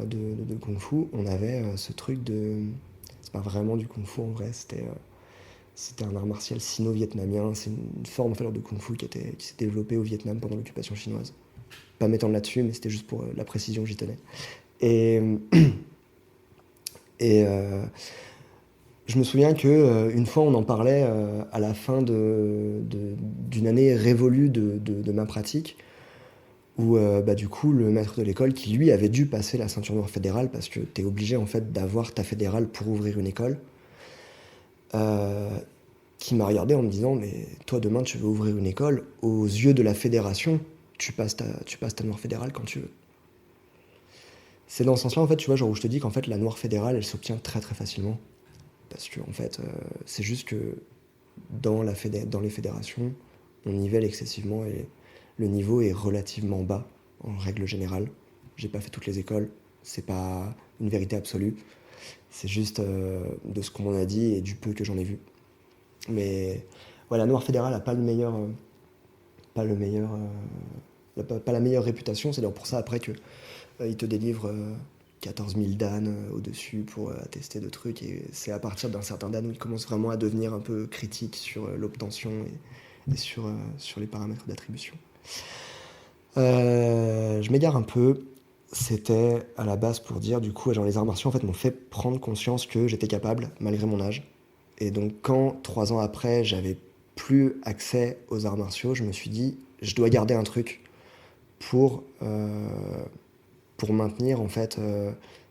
de Kung Fu, on avait ce truc de... C'est pas vraiment du Kung Fu en vrai, c'était un art martial sino-vietnamien. C'est une forme en fait, de Kung Fu qui s'est développée au Vietnam pendant l'occupation chinoise. Pas m'étendre là-dessus, mais c'était juste pour la précision que j'y tenais. Et, et je me souviens qu'une fois on en parlait à la fin d'une année révolue de ma pratique, où du coup le maître de l'école qui lui avait dû passer la ceinture noire fédérale parce que t'es obligé en fait d'avoir ta fédérale pour ouvrir une école, qui m'a regardé en me disant mais toi demain tu veux ouvrir une école, aux yeux de la fédération tu passes ta noire fédérale quand tu veux. C'est dans ce sens là en fait tu vois genre où je te dis qu'en fait la noire fédérale elle s'obtient très très facilement parce que en fait c'est juste que dans les fédérations on nivelle excessivement et le niveau est relativement bas en règle générale. J'ai pas fait toutes les écoles, c'est pas une vérité absolue, c'est juste de ce qu'on m'en a dit et du peu que j'en ai vu. Mais ouais, la noire fédérale a pas le meilleur, pas la meilleure réputation. C'est d'ailleurs pour ça après que il te délivre 14 000 dan au-dessus pour attester de trucs. Et c'est à partir d'un certain dan où il commence vraiment à devenir un peu critique sur l'obtention et sur les paramètres d'attribution. Je m'égare un peu. C'était à la base pour dire, du coup, genre les arts martiaux en fait m'ont fait prendre conscience que j'étais capable, malgré mon âge. Et donc quand, 3 ans après, j'avais plus accès aux arts martiaux, je me suis dit, je dois garder un truc pour maintenir en fait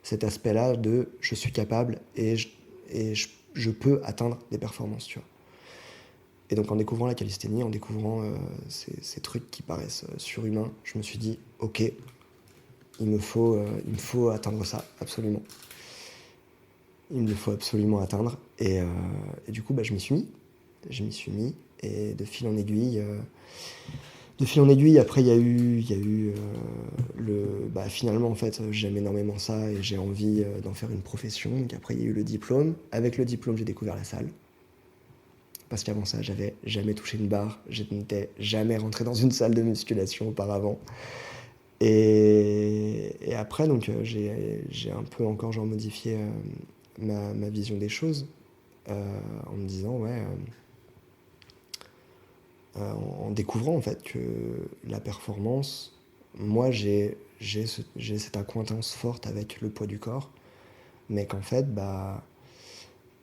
cet aspect-là de je suis capable et je peux atteindre des performances, tu vois. Et donc en découvrant la calisthénie, en découvrant ces trucs qui paraissent surhumains, je me suis dit, ok, il me faut atteindre ça, absolument. Il me le faut absolument atteindre. Et du coup, je m'y suis mis. Je m'y suis mis. Et de fil en aiguille, après, il y a eu finalement, en fait, j'aime énormément ça et j'ai envie d'en faire une profession. Donc après, il y a eu le diplôme. Avec le diplôme, j'ai découvert la salle. Parce qu'avant ça, j'avais jamais touché une barre. Je n'étais jamais rentré dans une salle de musculation auparavant. Et après, donc, j'ai un peu encore genre modifié ma vision des choses en me disant, en découvrant en fait que la performance, moi j'ai cette accointance forte avec le poids du corps, mais qu'en fait,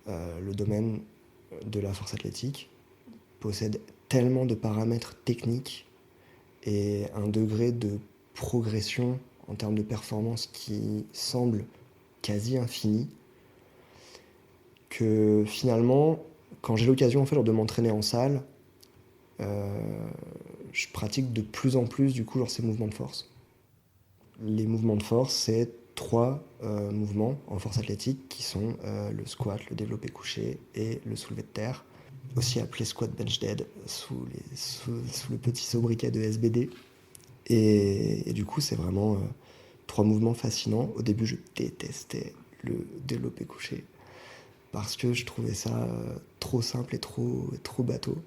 le domaine de la force athlétique possède tellement de paramètres techniques et un degré de progression en termes de performance qui semble quasi infini, que finalement, quand j'ai l'occasion en fait, de m'entraîner en salle, je pratique de plus en plus du coup ces mouvements de force. Les mouvements de force, c'est 3 mouvements en force athlétique qui sont le squat, le développé couché et le soulevé de terre, aussi appelé squat bench dead sous le petit sobriquet de SBD. Et du coup, c'est vraiment 3 mouvements fascinants. Au début, je détestais le développé couché parce que je trouvais ça trop simple et trop bateau.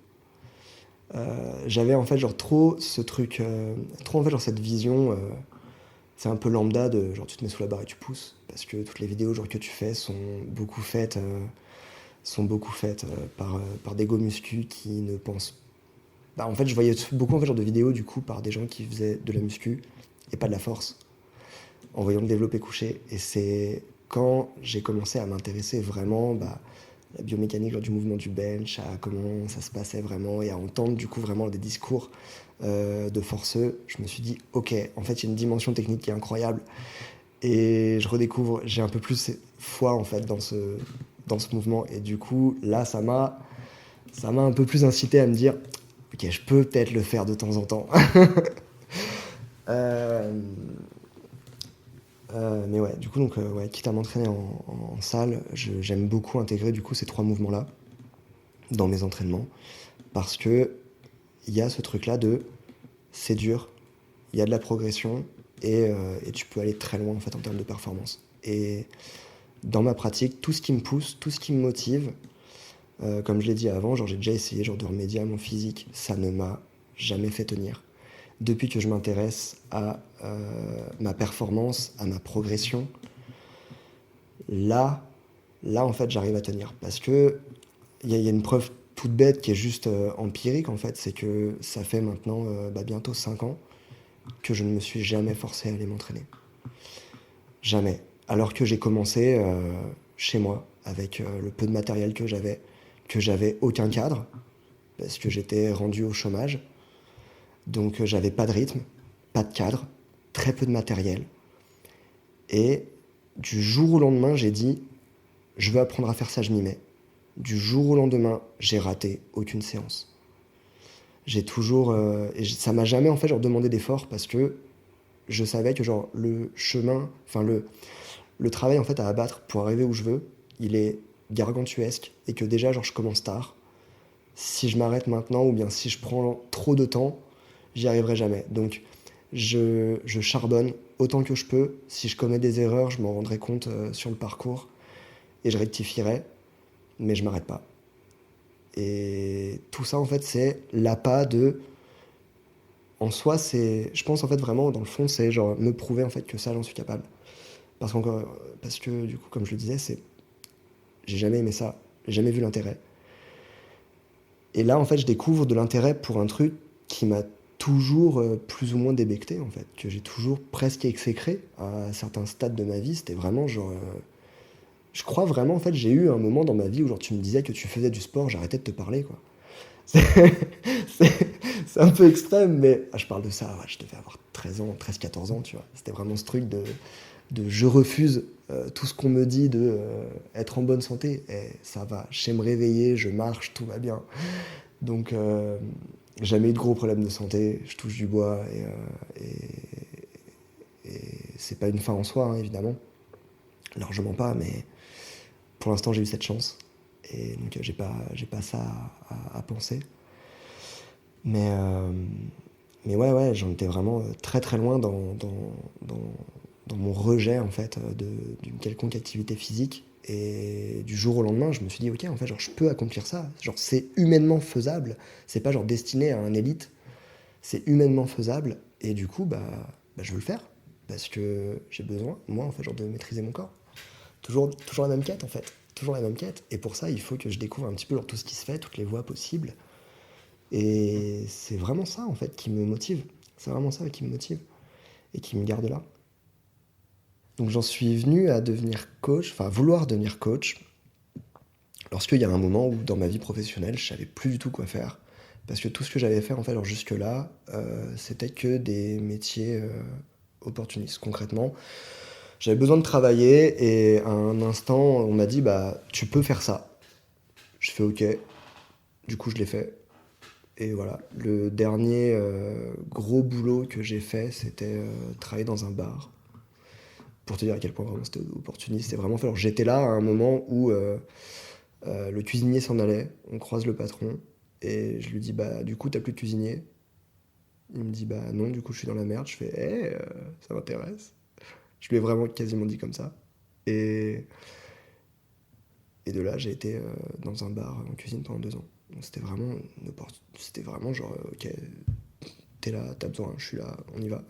J'avais en fait genre trop ce truc, trop en fait genre cette vision, c'est un peu lambda de genre tu te mets sous la barre et tu pousses, parce que toutes les vidéos genre que tu fais sont beaucoup faites par des go muscu qui ne pensent. En fait je voyais beaucoup en fait genre de vidéos du coup par des gens qui faisaient de la muscu et pas de la force, en voyant le développé couché. Et c'est quand j'ai commencé à m'intéresser vraiment la biomécanique genre, du mouvement du bench, à comment ça se passait vraiment, et à entendre du coup vraiment des discours de forceux, je me suis dit ok, en fait il y a une dimension technique qui est incroyable, Et je redécouvre, j'ai un peu plus foi en fait dans ce mouvement. Et du coup, là, ça m'a un peu plus incité à me dire, ok, je peux peut-être le faire de temps en temps. Euh, mais ouais, du coup, donc, ouais, quitte à m'entraîner en salle, j'aime beaucoup intégrer du coup ces 3 mouvements-là dans mes entraînements, parce que il y a ce truc-là de c'est dur, il y a de la progression et tu peux aller très loin en fait en termes de performance. Et dans ma pratique, tout ce qui me pousse, tout ce qui me motive, comme je l'ai dit avant, genre j'ai déjà essayé genre de remédier à mon physique, ça ne m'a jamais fait tenir. Depuis que je m'intéresse à ma performance, à ma progression, là en fait j'arrive à tenir. Parce que il y a une preuve toute bête qui est juste empirique en fait, c'est que ça fait maintenant bientôt 5 ans que je ne me suis jamais forcé à aller m'entraîner. Jamais. Alors que j'ai commencé chez moi, avec le peu de matériel que j'avais aucun cadre, parce que j'étais rendu au chômage. Donc j'avais pas de rythme, pas de cadre, très peu de matériel. Et du jour au lendemain, j'ai dit, je veux apprendre à faire ça, je m'y mets. Du jour au lendemain, j'ai raté aucune séance. J'ai toujours... ça m'a jamais en fait genre demandé d'effort parce que je savais que genre le chemin, enfin le travail en fait à abattre pour arriver où je veux, il est gargantuesque et que déjà genre je commence tard. Si je m'arrête maintenant ou bien si je prends trop de temps, j'y arriverai jamais. Donc je charbonne autant que je peux. Si je commets des erreurs, je m'en rendrai compte sur le parcours et je rectifierai, mais je m'arrête pas. Et tout ça en fait c'est l'appât de... En soi c'est... Je pense en fait vraiment dans le fond c'est genre me prouver en fait que ça j'en suis capable. Parce que du coup comme je le disais c'est... J'ai jamais aimé ça, j'ai jamais vu l'intérêt. Et là, en fait, je découvre de l'intérêt pour un truc qui m'a toujours plus ou moins débecté, en fait, que j'ai toujours presque exécré à certains stades de ma vie. C'était vraiment genre... Je crois vraiment, en fait, j'ai eu un moment dans ma vie où genre tu me disais que tu faisais du sport, j'arrêtais de te parler, quoi. C'est c'est un peu extrême, mais je parle de ça, ouais, je devais avoir 13 ans, 13-14 ans, tu vois. C'était vraiment ce truc de je refuse tout ce qu'on me dit de être en bonne santé. Et ça va, je sais me réveiller, je marche, tout va bien. Donc, jamais eu de gros problèmes de santé, je touche du bois et c'est pas une fin en soi, hein, évidemment. Largement pas, mais pour l'instant, j'ai eu cette chance. Et donc, j'ai pas ça à penser. Mais, euh, mais ouais, j'en étais vraiment très très loin dans mon rejet, en fait, d'une quelconque activité physique. Et du jour au lendemain, je me suis dit, ok, en fait, genre, je peux accomplir ça. Genre, c'est humainement faisable. C'est pas genre destiné à un élite. C'est humainement faisable. Et du coup, je veux le faire. Parce que j'ai besoin, moi, en fait, genre, de maîtriser mon corps. Toujours la même quête, en fait. Toujours la même quête. Et pour ça, il faut que je découvre un petit peu genre, tout ce qui se fait, toutes les voies possibles. Et c'est vraiment ça, en fait, qui me motive. C'est vraiment ça qui me motive et qui me garde là. Donc j'en suis venu à devenir coach, enfin à vouloir devenir coach, lorsqu'il y a un moment où dans ma vie professionnelle, je savais plus du tout quoi faire. Parce que tout ce que j'avais fait en fait, alors jusque-là, c'était que des métiers opportunistes. Concrètement, j'avais besoin de travailler et à un instant, on m'a dit, bah tu peux faire ça. Je fais ok, du coup je l'ai fait. Et voilà, le dernier gros boulot que j'ai fait, c'était travailler dans un bar. Pour te dire à quel point vraiment c'était opportuniste. C'était vraiment fait. Alors j'étais là à un moment où le cuisinier s'en allait, on croise le patron, et je lui dis, bah du coup t'as plus de cuisinier? Il me dit, bah non, du coup je suis dans la merde. Je fais, ça m'intéresse. Je lui ai vraiment quasiment dit comme ça. Et, et de là, j'ai été dans un bar en cuisine pendant 2 ans. Donc c'était vraiment genre, ok, t'es là, t'as besoin, je suis là, on y va.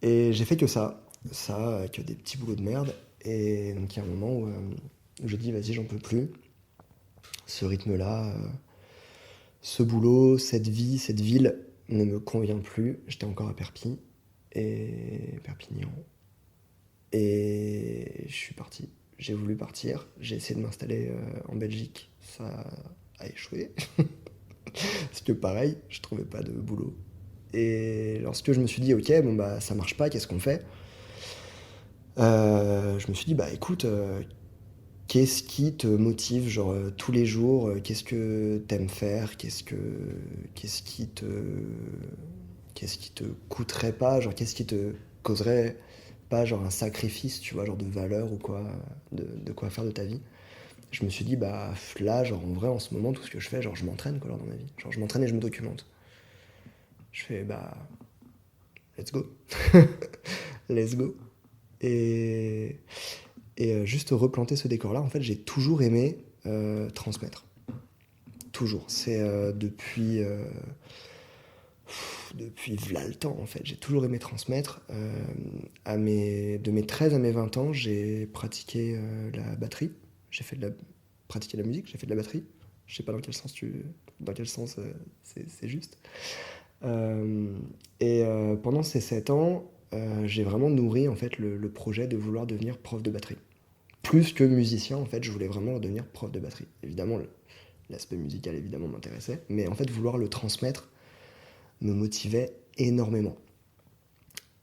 Et j'ai fait que ça, avec des petits boulots de merde. Et donc il y a un moment où je dis, vas-y, j'en peux plus. Ce rythme-là, ce boulot, cette vie, cette ville ne me convient plus. J'étais encore à Perpignan. Et je suis parti. J'ai voulu partir. J'ai essayé de m'installer en Belgique. Ça a échoué. Parce que pareil, je trouvais pas de boulot. Et lorsque je me suis dit, ok, bon bah ça marche pas, qu'est-ce qu'on fait? Je me suis dit, bah écoute, qu'est-ce qui te motive, genre tous les jours, qu'est-ce que t'aimes faire, qu'est-ce qui te, qu'est-ce qui te coûterait pas, genre qu'est-ce qui te causerait pas genre un sacrifice, tu vois, genre de valeur ou quoi, de quoi faire de ta vie. Je me suis dit, bah là, genre en vrai, en ce moment, tout ce que je fais, genre je m'entraîne quoi, genre, dans ma vie. Genre je m'entraîne et je me documente. Je fais, bah, let's go. Let's go. Et, juste replanter ce décor-là, en fait, j'ai toujours aimé transmettre. Toujours. C'est depuis v'là le temps, en fait. J'ai toujours aimé transmettre. De mes 13 à mes 20 ans, j'ai pratiqué la batterie. Pratiqué la musique, j'ai fait de la batterie. Je sais pas dans quel sens c'est juste. Pendant ces 7 ans, j'ai vraiment nourri en fait le projet de vouloir devenir prof de batterie. Plus que musicien, en fait, je voulais vraiment devenir prof de batterie. Évidemment, l'aspect musical évidemment m'intéressait, mais en fait, vouloir le transmettre me motivait énormément.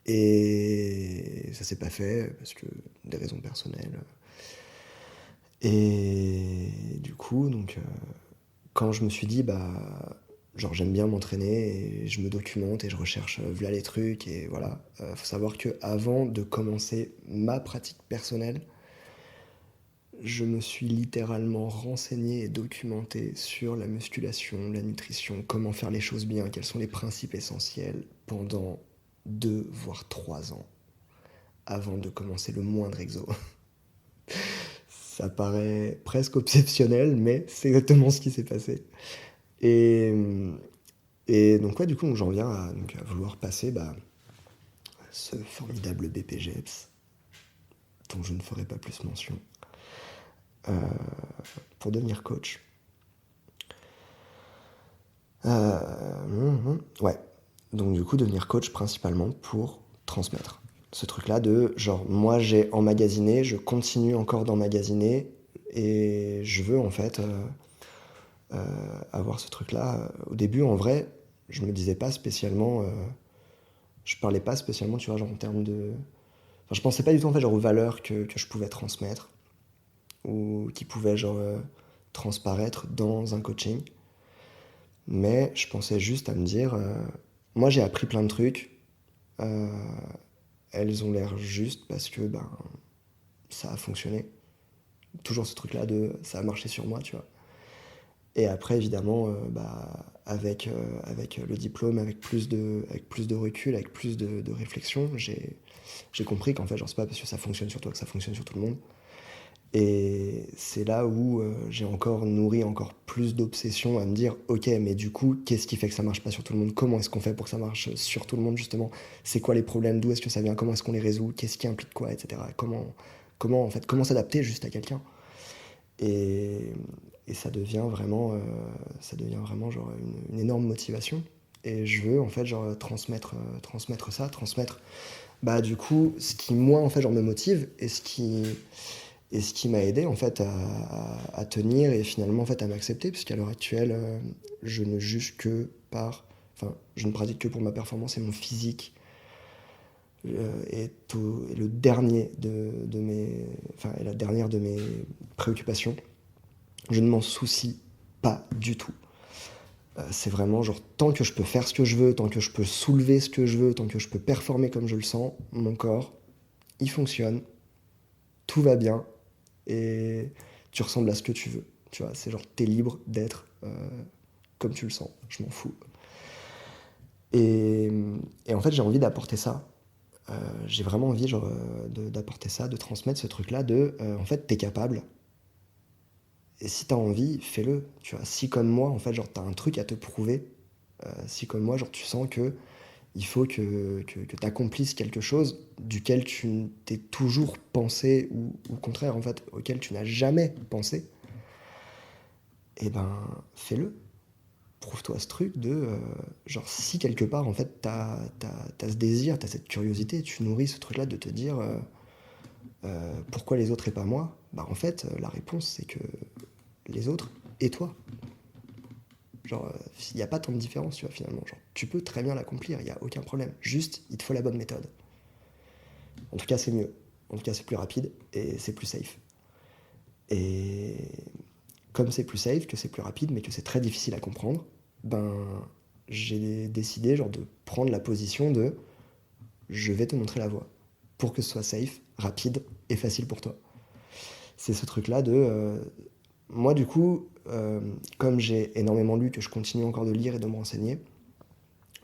Et ça s'est pas fait parce que des raisons personnelles. Et du coup, donc, quand je me suis dit, bah, genre j'aime bien m'entraîner et je me documente et je recherche voilà les trucs et voilà. Faut savoir que avant de commencer ma pratique personnelle, je me suis littéralement renseigné et documenté sur la musculation, la nutrition, comment faire les choses bien, quels sont les principes essentiels pendant 2 voire 3 ans avant de commencer le moindre exo. Ça paraît presque obsessionnel, mais c'est exactement ce qui s'est passé. Et, donc ouais, du coup, donc, j'en viens à vouloir passer bah, ce formidable BPGEPS, dont je ne ferai pas plus mention, euh, pour devenir coach. Ouais. Donc du coup, devenir coach principalement pour transmettre. Ce truc-là de genre, moi j'ai emmagasiné, je continue encore d'emmagasiner et je veux en fait avoir ce truc-là. Au début, en vrai, je me disais pas spécialement, je parlais pas spécialement, tu vois, genre en termes de. Enfin, je pensais pas du tout en fait genre aux valeurs que je pouvais transmettre ou qui pouvaient genre transparaître dans un coaching. Mais je pensais juste à me dire, moi j'ai appris plein de trucs, euh, elles ont l'air justes parce que ben, ça a fonctionné. Toujours ce truc-là de ça a marché sur moi, tu vois. Et après, évidemment, bah, avec le diplôme, avec plus de recul, avec plus de réflexion, j'ai compris qu'en fait, genre, c'est pas parce que ça fonctionne sur toi que ça fonctionne sur tout le monde. Et c'est là où j'ai encore nourri encore plus d'obsession à me dire, ok, mais du coup, qu'est-ce qui fait que ça marche pas sur tout le monde? Comment est-ce qu'on fait pour que ça marche sur tout le monde, justement? C'est quoi les problèmes? D'où est-ce que ça vient? Comment est-ce qu'on les résout? Qu'est-ce qui implique quoi, etc. En fait, comment s'adapter juste à quelqu'un? Et, ça devient vraiment genre une énorme motivation. Et je veux en fait genre transmettre ça, transmettre bah du coup ce qui moi en fait genre me motive et ce qui m'a aidé en fait à tenir et finalement en fait à m'accepter puisqu'à l'heure actuelle je ne juge que par, enfin je ne pratique que pour ma performance et mon physique est le dernier de mes, enfin est la dernière de mes préoccupations. Je ne m'en soucie pas du tout. C'est vraiment genre tant que je peux faire ce que je veux, tant que je peux soulever ce que je veux, tant que je peux performer comme je le sens, mon corps, il fonctionne, tout va bien et tu ressembles à ce que tu veux. Tu vois, c'est genre t'es libre d'être comme tu le sens. Je m'en fous. Et, en fait, j'ai envie d'apporter ça. J'ai vraiment envie genre, d'apporter ça, de transmettre ce truc-là de en fait t'es capable. Et si t'as envie, fais-le. Tu vois, si comme moi, en fait, genre, t'as un truc à te prouver, si comme moi, genre, tu sens que il faut que t'accomplisses quelque chose duquel tu t'es toujours pensé, ou au contraire, en fait, auquel tu n'as jamais pensé, eh ben, fais-le. Prouve-toi ce truc de, genre, si quelque part, en fait, t'as ce désir, t'as cette curiosité, tu nourris ce truc-là de te dire, pourquoi les autres et pas moi? Bah, en fait, la réponse, c'est que les autres et toi. Genre, il n'y a pas tant de différence, tu vois, finalement. Genre, tu peux très bien l'accomplir, il n'y a aucun problème. Juste, il te faut la bonne méthode. En tout cas, c'est mieux. En tout cas, c'est plus rapide et c'est plus safe. Et comme c'est plus safe, que c'est plus rapide, mais que c'est très difficile à comprendre, j'ai décidé de prendre la position de je vais te montrer la voie pour que ce soit safe, rapide et facile pour toi. C'est ce truc-là de... moi, du coup, comme j'ai énormément lu, que je continue encore de lire et de me renseigner,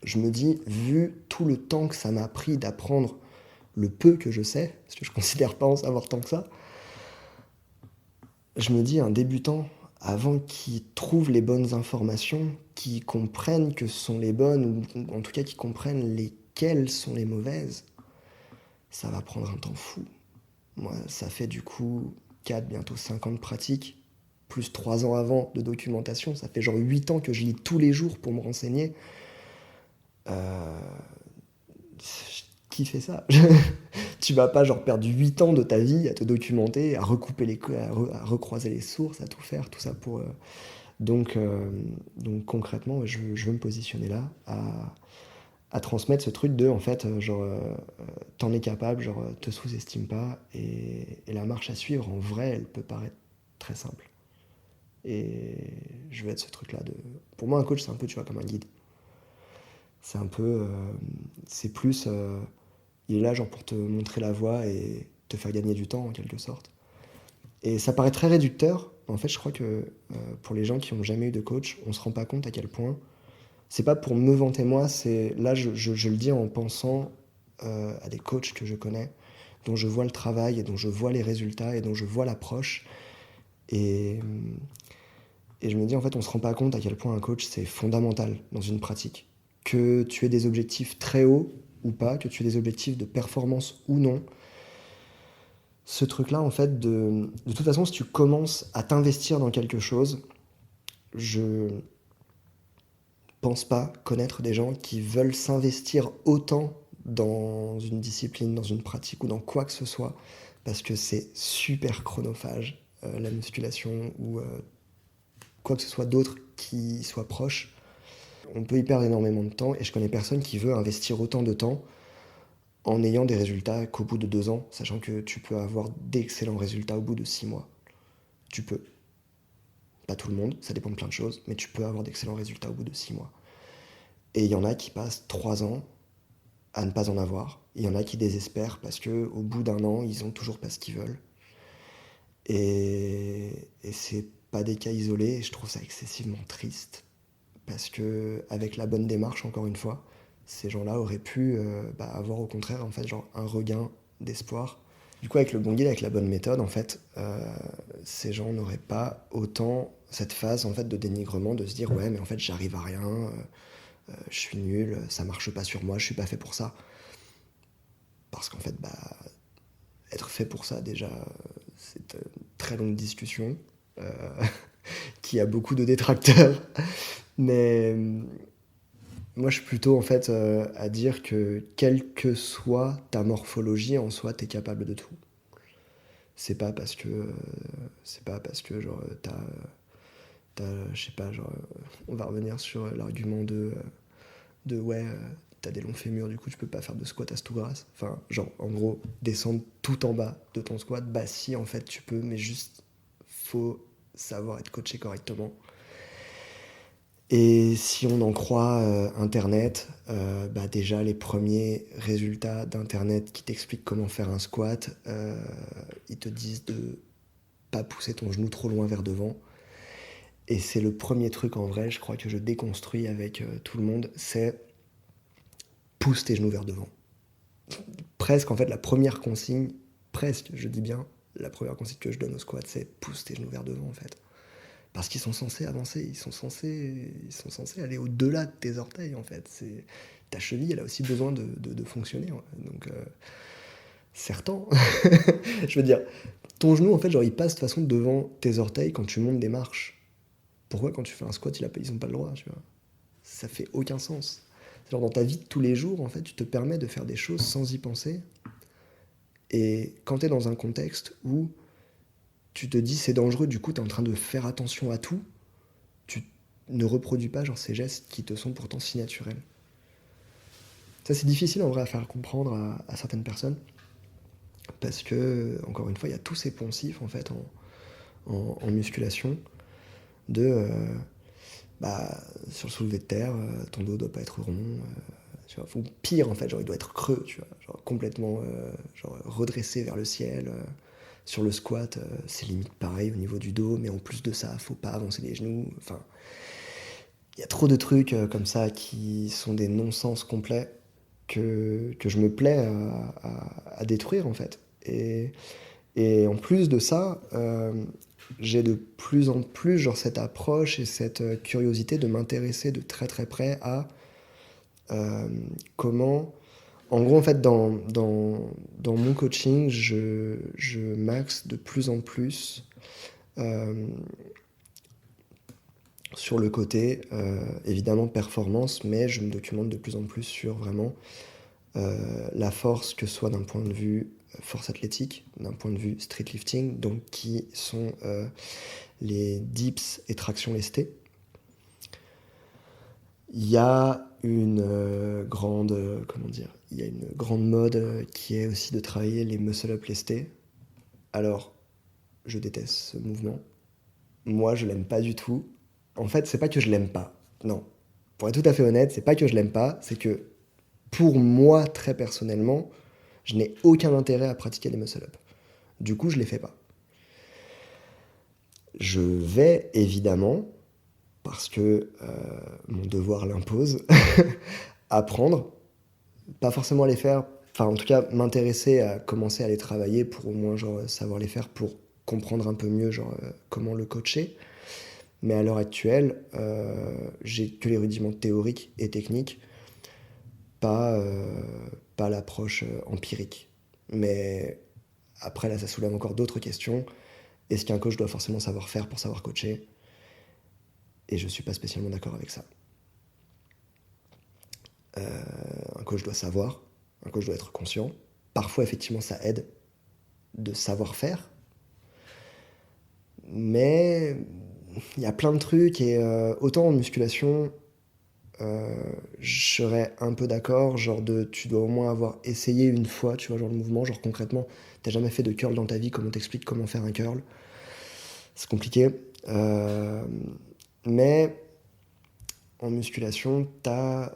je me dis, vu tout le temps que ça m'a pris d'apprendre le peu que je sais, parce que je ne considère pas en savoir tant que ça, je me dis, un débutant, avant qu'il trouve les bonnes informations, qu'il comprenne que ce sont les bonnes, ou en tout cas qu'il comprenne lesquelles sont les mauvaises, ça va prendre un temps fou. Moi, ça fait du coup 4, bientôt 5 ans de pratique, plus 3 ans avant de documentation. Ça fait genre 8 ans que je lis tous les jours pour me renseigner. Qui fait ça? Tu vas pas perdre 8 ans de ta vie à te documenter, à recouper à recroiser les sources, à tout faire, tout ça pour... Donc concrètement, je veux me positionner là, à transmettre ce truc de, en fait, t'en es capable, te sous-estime pas, et la marche à suivre, en vrai, elle peut paraître très simple. Et je veux être ce truc-là de... Pour moi, un coach, c'est un peu, tu vois, comme un guide. C'est un peu... c'est plus... il est là, pour te montrer la voie et te faire gagner du temps, en quelque sorte. Et ça paraît très réducteur. En fait, je crois que pour les gens qui n'ont jamais eu de coach, on se rend pas compte à quel point... C'est pas pour me vanter moi, c'est là je le dis en pensant à des coachs que je connais, dont je vois le travail et dont je vois les résultats et dont je vois l'approche. Et je me dis, en fait, on se rend pas compte à quel point un coach, c'est fondamental dans une pratique. Que tu aies des objectifs très hauts ou pas, que tu aies des objectifs de performance ou non. Ce truc-là, en fait, de toute façon, si tu commences à t'investir dans quelque chose, je pense pas connaître des gens qui veulent s'investir autant dans une discipline, dans une pratique ou dans quoi que ce soit, parce que c'est super chronophage, la musculation ou quoi que ce soit d'autre qui soit proche. On peut y perdre énormément de temps et je connais personne qui veut investir autant de temps en ayant des résultats qu'au bout de 2 ans, sachant que tu peux avoir d'excellents résultats au bout de 6 mois. Tu peux. Pas tout le monde, ça dépend de plein de choses, mais tu peux avoir d'excellents résultats au bout de 6 mois. Et il y en a qui passent 3 ans à ne pas en avoir. Il y en a qui désespèrent parce qu'au bout d'un an, ils n'ont toujours pas ce qu'ils veulent. Et c'est pas des cas isolés, et je trouve ça excessivement triste. Parce que avec la bonne démarche, encore une fois, ces gens-là auraient pu avoir au contraire en fait, un regain d'espoir. Du coup, avec le bon guide, avec la bonne méthode, en fait, ces gens n'auraient pas autant cette phase en fait, de dénigrement, de se dire ouais, mais en fait, j'arrive à rien, je suis nul, ça marche pas sur moi, je suis pas fait pour ça. Parce qu'en fait, être fait pour ça, déjà, c'est une très longue discussion qui a beaucoup de détracteurs. Mais moi, je suis plutôt en fait à dire que quelle que soit ta morphologie, en soi, t'es capable de tout. C'est pas parce que je sais pas, on va revenir sur l'argument de ouais, t'as des longs fémurs, du coup tu peux pas faire de squat à tout grasse. Enfin, en gros, descendre tout en bas de ton squat, si en fait tu peux, mais juste faut savoir être coaché correctement. Et si on en croit Internet, déjà les premiers résultats d'Internet qui t'expliquent comment faire un squat, ils te disent de pas pousser ton genou trop loin vers devant. Et c'est le premier truc en vrai, je crois que je déconstruis avec tout le monde, c'est pousse tes genoux vers devant. Presque en fait la première consigne, je dis bien, la première consigne que je donne au squat, c'est pousse tes genoux vers devant en fait. Parce qu'ils sont censés avancer, ils sont censés aller au-delà de tes orteils en fait. Ta cheville, elle a aussi besoin de fonctionner. Donc certain. Je veux dire, ton genou en fait, il passe de toute façon devant tes orteils quand tu montes des marches. Pourquoi quand tu fais un squat, ils ont pas le droit, tu vois? Ça fait aucun sens. Dans ta vie de tous les jours, en fait, tu te permets de faire des choses sans y penser. Et quand tu es dans un contexte où tu te dis c'est dangereux, du coup tu es en train de faire attention à tout, tu ne reproduis pas ces gestes qui te sont pourtant si naturels. Ça c'est difficile en vrai à faire comprendre à certaines personnes. parce que, encore une fois, il y a tous ces poncifs en fait en musculation de sur le soulevé de terre, ton dos doit pas être rond, tu vois, ou pire en fait, genre il doit être creux, tu vois, genre complètement redressé vers le ciel. Sur le squat, c'est limite pareil au niveau du dos, mais en plus de ça, faut pas avancer les genoux. Enfin, il y a trop de trucs comme ça qui sont des non-sens complets que je me plais à détruire en fait. Et en plus de ça, j'ai de plus en plus genre cette approche et cette curiosité de m'intéresser de très très près à comment... En gros, en fait, dans mon coaching, je m'axe de plus en plus euh, sur le côté, évidemment, performance, mais je me documente de plus en plus sur vraiment la force, que ce soit d'un point de vue force athlétique, d'un point de vue street lifting, donc qui sont les dips et tractions lestées. Il y a une grande, comment dire, il y a une grande mode qui est aussi de travailler les muscle-up lestés. Alors, je déteste ce mouvement. Moi, je l'aime pas du tout. En fait, c'est pas que je l'aime pas. Non. Pour être tout à fait honnête, c'est pas que je l'aime pas, c'est que pour moi, très personnellement, je n'ai aucun intérêt à pratiquer les muscle-up. Du coup, je les fais pas. Je vais évidemment, parce que mon devoir l'impose, apprendre, pas forcément à les faire, enfin en tout cas m'intéresser à commencer à les travailler pour au moins genre savoir les faire pour comprendre un peu mieux genre comment le coacher. Mais à l'heure actuelle, j'ai que les rudiments théoriques et techniques, pas, pas l'approche empirique. Mais après là, ça soulève encore d'autres questions. Est-ce qu'un coach doit forcément savoir faire pour savoir coacher? Et je suis pas spécialement d'accord avec ça. Un coach doit savoir, un coach doit être conscient. Parfois, effectivement, ça aide de savoir faire, mais il y a plein de trucs et autant en musculation, je serais un peu d'accord, genre de tu dois au moins avoir essayé une fois, tu vois, genre le mouvement, genre concrètement, t'as jamais fait de curl dans ta vie, comment t'expliques comment faire un curl? C'est compliqué. Mais en musculation, t'as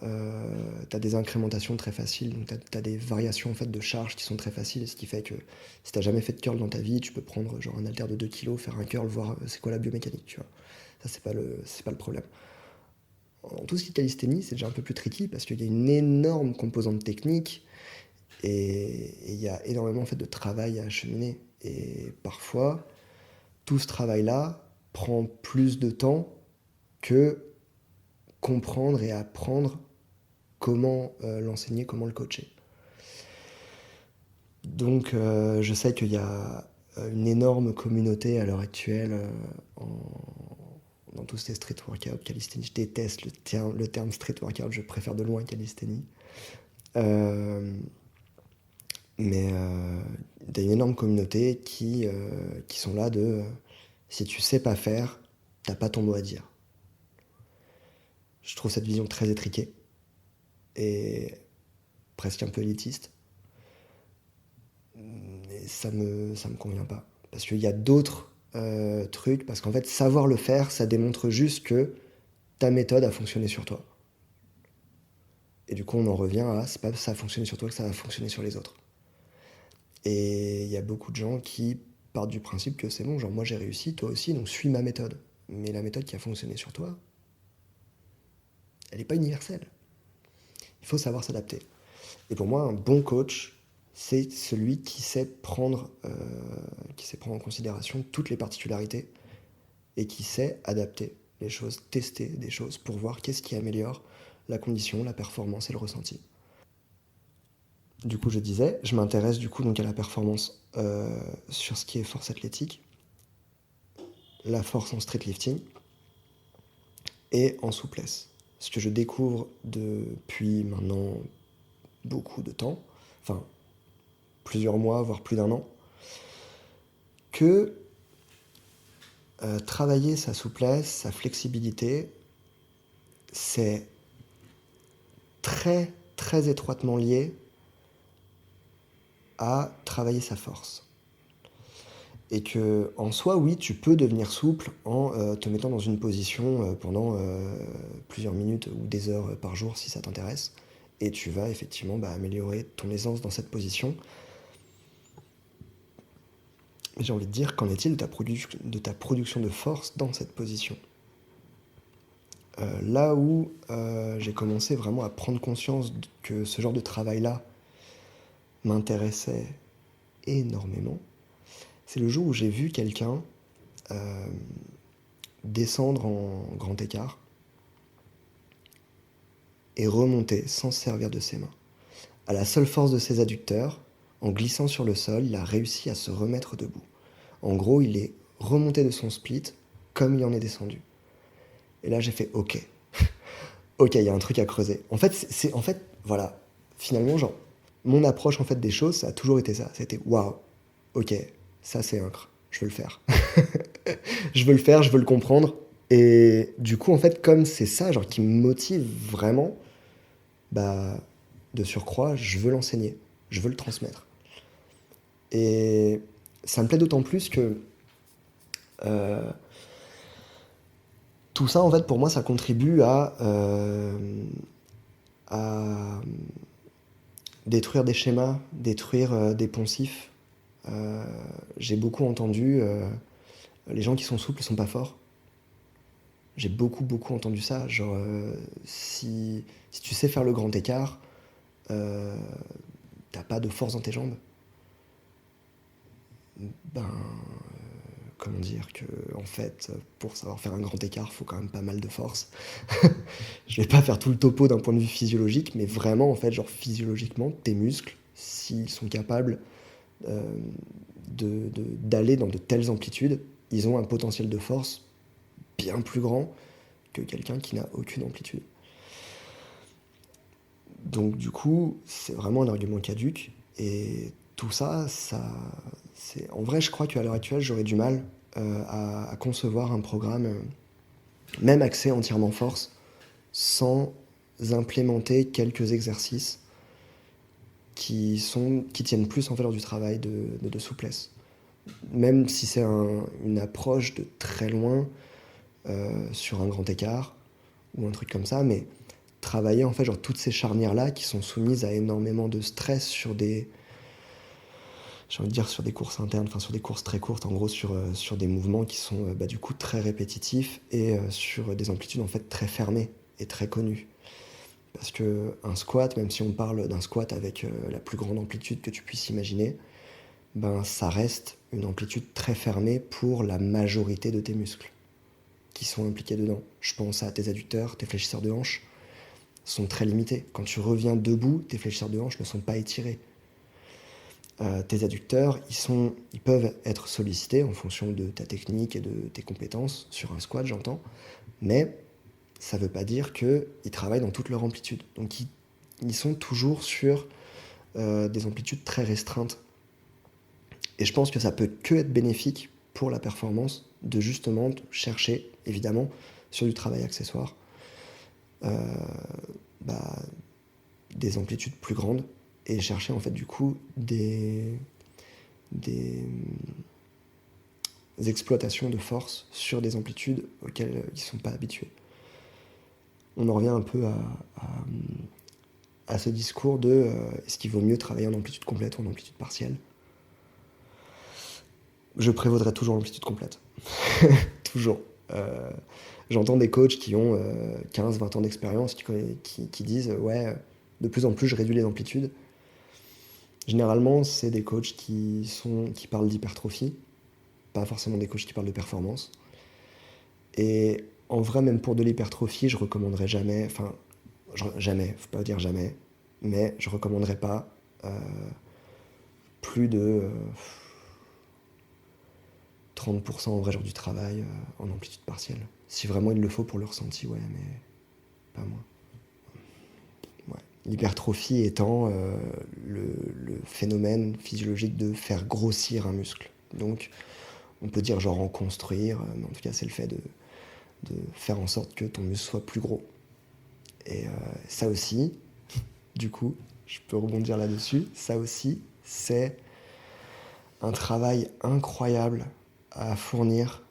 des incrémentations très faciles, donc t'as des variations en fait de charge qui sont très faciles, ce qui fait que si t'as jamais fait de curl dans ta vie, tu peux prendre genre un haltère de 2 kilos, faire un curl, voir c'est quoi la biomécanique, tu vois. Ça, c'est pas le problème. En tout ce qui est calisthénie, c'est déjà un peu plus tricky parce qu'il y a une énorme composante technique et il y a énormément en fait, de travail à acheminer. Et parfois, tout ce travail-là prend plus de temps que comprendre et apprendre comment l'enseigner, comment le coacher. Donc je sais qu'il y a une énorme communauté à l'heure actuelle dans tous ces street workouts, calisthénie. Je déteste le terme street workout, je préfère de loin calisthénie. Mais il y a une énorme communauté qui sont là de si tu sais pas faire, t'as pas ton mot à dire. Je trouve cette vision très étriquée et presque un peu élitiste. Et ça me convient pas. Parce qu'il y a d'autres trucs, parce qu'en fait, savoir le faire, ça démontre juste que ta méthode a fonctionné sur toi. Et du coup, on en revient à, c'est pas ça a fonctionné sur toi que ça va fonctionner sur les autres. Et il y a beaucoup de gens qui partent du principe que c'est bon, genre moi j'ai réussi, toi aussi, donc suis ma méthode. Mais la méthode qui a fonctionné sur toi, elle n'est pas universelle. Il faut savoir s'adapter. Et pour moi, un bon coach, c'est celui qui sait prendre en considération toutes les particularités et qui sait adapter les choses, tester des choses pour voir qu'est-ce qui améliore la condition, la performance et le ressenti. Du coup, je disais, je m'intéresse du coup donc à la performance sur ce qui est force athlétique, la force en street lifting et en souplesse. Ce que je découvre depuis maintenant beaucoup de temps, enfin plusieurs mois, voire plus d'1 an, que travailler sa souplesse, sa flexibilité, c'est très très étroitement lié à travailler sa force. Et que, en soi, oui, tu peux devenir souple en te mettant dans une position pendant plusieurs minutes ou des heures par jour si ça t'intéresse. Et tu vas effectivement améliorer ton aisance dans cette position. J'ai envie de dire, qu'en est-il de ta production de force dans cette position? Là où j'ai commencé vraiment à prendre conscience que ce genre de travail-là m'intéressait énormément, c'est le jour où j'ai vu quelqu'un euh, descendre en grand écart et remonter sans se servir de ses mains. À la seule force de ses adducteurs, en glissant sur le sol, il a réussi à se remettre debout. En gros, il est remonté de son split comme il en est descendu. Et là, j'ai fait OK. OK, il y a un truc à creuser. En fait, voilà, finalement, genre, mon approche en fait des choses, ça a toujours été ça. C'était waouh, OK, ça c'est incre, je veux le faire. Je veux le faire, je veux le comprendre. Et du coup, en fait, comme c'est ça, genre, qui me motive vraiment, bah, de surcroît, je veux l'enseigner, je veux le transmettre. Et ça me plaît d'autant plus que euh, tout ça, en fait, pour moi, ça contribue à détruire des schémas, détruire des poncifs. Euh, j'ai beaucoup entendu les gens qui sont souples ne sont pas forts. J'ai beaucoup entendu ça. Genre, si tu sais faire le grand écart, euh, t'as pas de force dans tes jambes. Ben, comment dire que, en fait, pour savoir faire un grand écart, faut quand même pas mal de force. Je vais pas faire tout le topo d'un point de vue physiologique, mais vraiment, en fait, genre physiologiquement, tes muscles, s'ils sont capables euh, d'aller dans de telles amplitudes, ils ont un potentiel de force bien plus grand que quelqu'un qui n'a aucune amplitude. Donc du coup, c'est vraiment un argument caduque. Et tout ça, c'est... En vrai, je crois qu'à l'heure actuelle, j'aurais du mal à concevoir un programme, même axé entièrement force, sans implémenter quelques exercices qui tiennent plus en valeur du travail de souplesse. Même si c'est une approche de très loin sur un grand écart ou un truc comme ça, mais travailler en fait genre toutes ces charnières-là qui sont soumises à énormément de stress sur des, j'ai envie de dire sur des courses internes, enfin sur des courses très courtes, en gros sur des mouvements qui sont du coup très répétitifs et sur des amplitudes en fait très fermées et très connues. Parce que un squat, même si on parle d'un squat avec la plus grande amplitude que tu puisses imaginer, ben ça reste une amplitude très fermée pour la majorité de tes muscles qui sont impliqués dedans. Je pense à tes adducteurs, tes fléchisseurs de hanches sont très limités. Quand tu reviens debout, tes fléchisseurs de hanches ne sont pas étirés. Tes adducteurs, ils peuvent être sollicités en fonction de ta technique et de tes compétences, sur un squat j'entends, mais ça ne veut pas dire qu'ils travaillent dans toute leur amplitude. Donc ils sont toujours sur des amplitudes très restreintes. Et je pense que ça peut que être bénéfique pour la performance de justement chercher, évidemment, sur du travail accessoire, euh, bah, des amplitudes plus grandes et chercher en fait du coup des exploitations de force sur des amplitudes auxquelles ils ne sont pas habitués. On en revient un peu à ce discours de est-ce qu'il vaut mieux travailler en amplitude complète ou en amplitude partielle. Je prévaudrais toujours l'amplitude complète. Toujours. J'entends des coachs qui ont 15-20 ans d'expérience qui disent ouais, de plus en plus je réduis les amplitudes. Généralement, c'est des coachs qui parlent d'hypertrophie, pas forcément des coachs qui parlent de performance. Et en vrai, même pour de l'hypertrophie, je recommanderais jamais, enfin, jamais, faut pas dire jamais, mais je recommanderais pas plus de 30% en vrai genre du travail en amplitude partielle. Si vraiment il le faut pour le ressenti, ouais, mais pas moi. Ouais. L'hypertrophie étant le phénomène physiologique de faire grossir un muscle. Donc, on peut dire genre en construire, mais en tout cas, c'est le fait de faire en sorte que ton muscle soit plus gros. Et ça aussi, du coup, je peux rebondir là-dessus, ça aussi, c'est un travail incroyable à fournir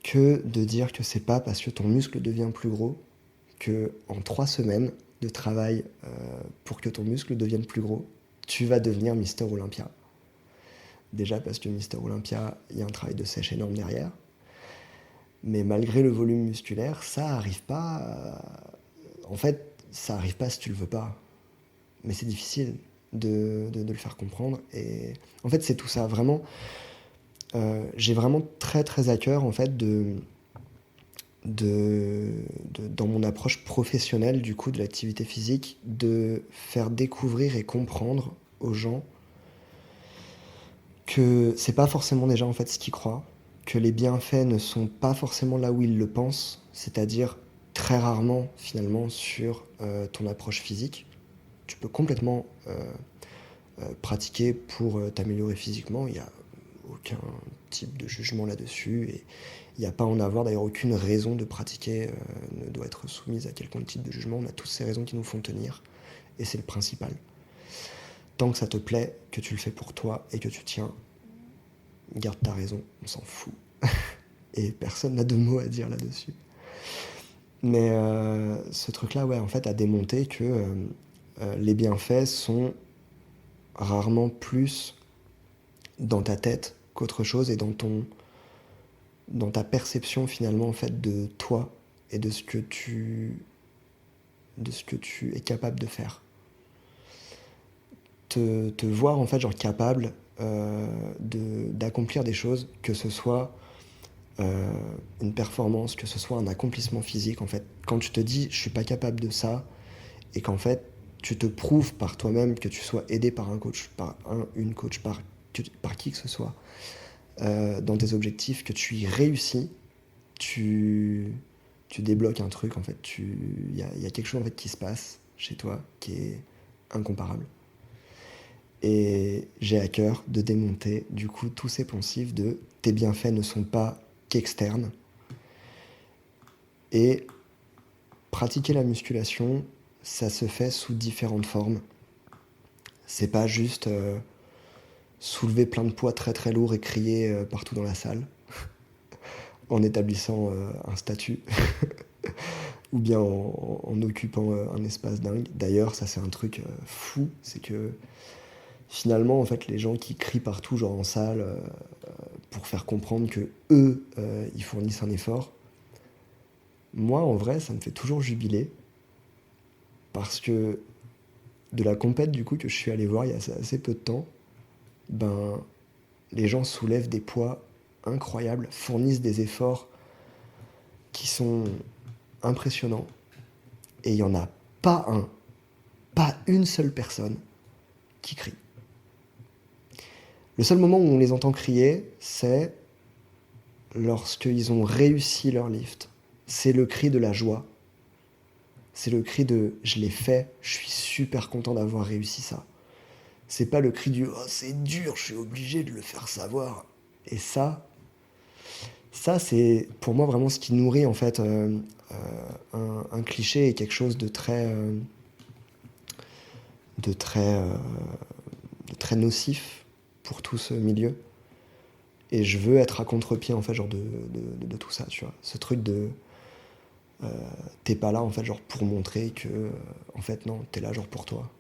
que de dire que c'est pas parce que ton muscle devient plus gros que en 3 semaines de travail pour que ton muscle devienne plus gros, tu vas devenir Mister Olympia. Déjà parce que Mister Olympia, il y a un travail de sèche énorme derrière. Mais malgré le volume musculaire, ça arrive pas. En fait, ça arrive pas si tu le veux pas. Mais c'est difficile de le faire comprendre. Et en fait, c'est tout ça. Vraiment, j'ai vraiment très très à cœur en fait dans mon approche professionnelle du coup de l'activité physique, de faire découvrir et comprendre aux gens que c'est pas forcément déjà en fait ce qu'ils croient, que les bienfaits ne sont pas forcément là où ils le pensent, c'est-à-dire très rarement finalement sur ton approche physique. Tu peux complètement pratiquer pour t'améliorer physiquement, il n'y a aucun type de jugement là-dessus et il n'y a pas à en avoir d'ailleurs aucune raison de pratiquer ne doit être soumise à quelconque type de jugement. On a tous ces raisons qui nous font tenir et c'est le principal. Tant que ça te plaît, que tu le fais pour toi et que tu tiens, garde ta raison, on s'en fout. Et personne n'a de mots à dire là-dessus. Mais ce truc-là, ouais, en fait, a démonté que les bienfaits sont rarement plus dans ta tête qu'autre chose et dans ta perception finalement en fait de toi et de ce que tu es capable de faire. Te voir en fait genre capable d'accomplir des choses, que ce soit une performance, que ce soit un accomplissement physique en fait. Quand tu te dis je suis pas capable de ça et qu'en fait tu te prouves par toi-même, que tu sois aidé par un coach, une coach, par qui que ce soit, dans tes objectifs, que tu y réussis, tu débloques un truc en fait. Il y a quelque chose en fait qui se passe chez toi qui est incomparable. Et j'ai à cœur de démonter du coup tous ces poncifs de tes bienfaits ne sont pas qu'externes. Et pratiquer la musculation, ça se fait sous différentes formes. C'est pas juste soulever plein de poids très très lourds et crier partout dans la salle en établissant un statut ou bien en occupant un espace dingue. D'ailleurs, ça c'est un truc fou, c'est que finalement, en fait, les gens qui crient partout, genre en salle, pour faire comprendre que eux, ils fournissent un effort, moi, en vrai, ça me fait toujours jubiler parce que de la compète, du coup, que je suis allé voir il y a assez peu de temps, ben, les gens soulèvent des poids incroyables, fournissent des efforts qui sont impressionnants, et il n'y en a pas une seule personne qui crie. Le seul moment où on les entend crier, c'est lorsqu'ils ont réussi leur lift. C'est le cri de la joie. C'est le cri de « je l'ai fait, je suis super content d'avoir réussi ça ». C'est pas le cri du « oh c'est dur, je suis obligé de le faire savoir ». Et ça c'est pour moi vraiment ce qui nourrit en fait un cliché et quelque chose de très nocif pour tout ce milieu. Et je veux être à contre-pied en fait genre de tout ça, tu vois. Ce truc de t'es pas là en fait genre pour montrer que en fait non, t'es là genre pour toi.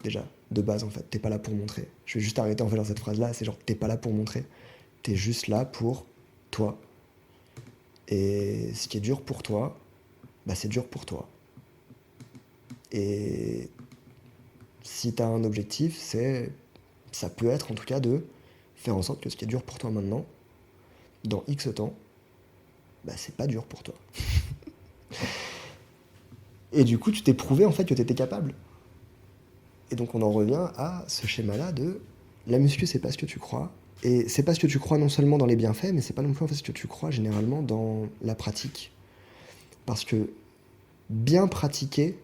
Déjà, de base en fait, t'es pas là pour montrer. Je vais juste arrêter en fait dans cette phrase là, c'est genre t'es pas là pour montrer. T'es juste là pour toi. Et ce qui est dur pour toi, bah c'est dur pour toi. Et si t'as un objectif, ça peut être en tout cas de faire en sorte que ce qui est dur pour toi maintenant, dans X temps, bah c'est pas dur pour toi. Et du coup, tu t'es prouvé en fait que t'étais capable. Et donc on en revient à ce schéma-là de la muscu, c'est pas ce que tu crois. Et c'est pas ce que tu crois non seulement dans les bienfaits, mais c'est pas non plus en fait ce que tu crois généralement dans la pratique. Parce que bien pratiquer,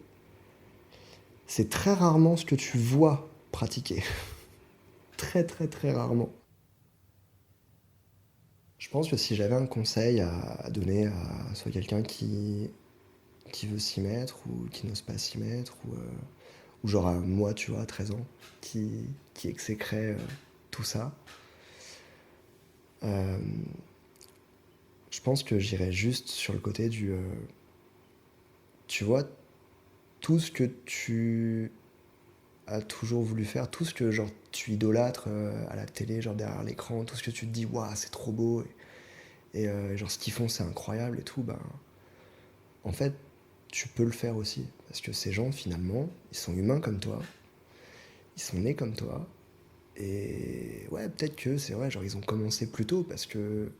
c'est très rarement ce que tu vois pratiquer. Très très très rarement. Je pense que si j'avais un conseil à donner à soit quelqu'un qui veut s'y mettre ou qui n'ose pas s'y mettre, ou genre à moi, tu vois, à 13 ans, qui qui exécrait tout ça. Je pense que j'irais juste sur le côté du... tu vois, tout ce que tu as toujours voulu faire, tout ce que genre tu idolâtres à la télé, genre derrière l'écran, tout ce que tu te dis, waouh, c'est trop beau, et genre ce qu'ils font, c'est incroyable et tout, ben, en fait, tu peux le faire aussi. Parce que ces gens, finalement, ils sont humains comme toi, ils sont nés comme toi, et ouais, peut-être que c'est vrai, genre ils ont commencé plus tôt, parce que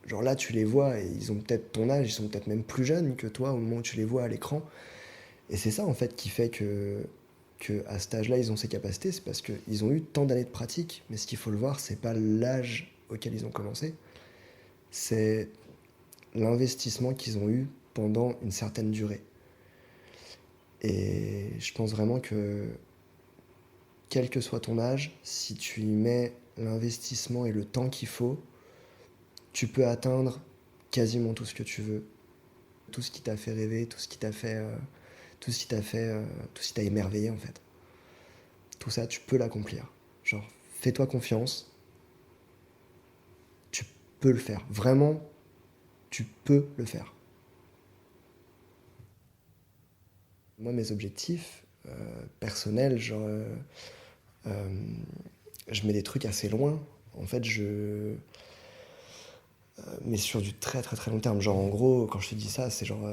genre là, tu les vois, et ils ont peut-être ton âge, ils sont peut-être même plus jeunes que toi au moment où tu les vois à l'écran. Et c'est ça, en fait, qui fait que à cet âge-là, ils ont ces capacités, c'est parce qu'ils ont eu tant d'années de pratique. Mais ce qu'il faut le voir, c'est pas l'âge auquel ils ont commencé, c'est l'investissement qu'ils ont eu pendant une certaine durée. Et je pense vraiment que, quel que soit ton âge, si tu y mets l'investissement et le temps qu'il faut, tu peux atteindre quasiment tout ce que tu veux. Tout ce qui t'a fait rêver, tout ce qui t'a fait, tout ce qui t'a fait, tout ce qui t'a émerveillé en fait. Tout ça, tu peux l'accomplir. Genre, fais-toi confiance, tu peux le faire. Vraiment, tu peux le faire. Moi, mes objectifs personnels, genre, euh, je mets des trucs assez loin. En fait, mais sur du très très très long terme. Genre, en gros, quand je te dis ça, c'est genre,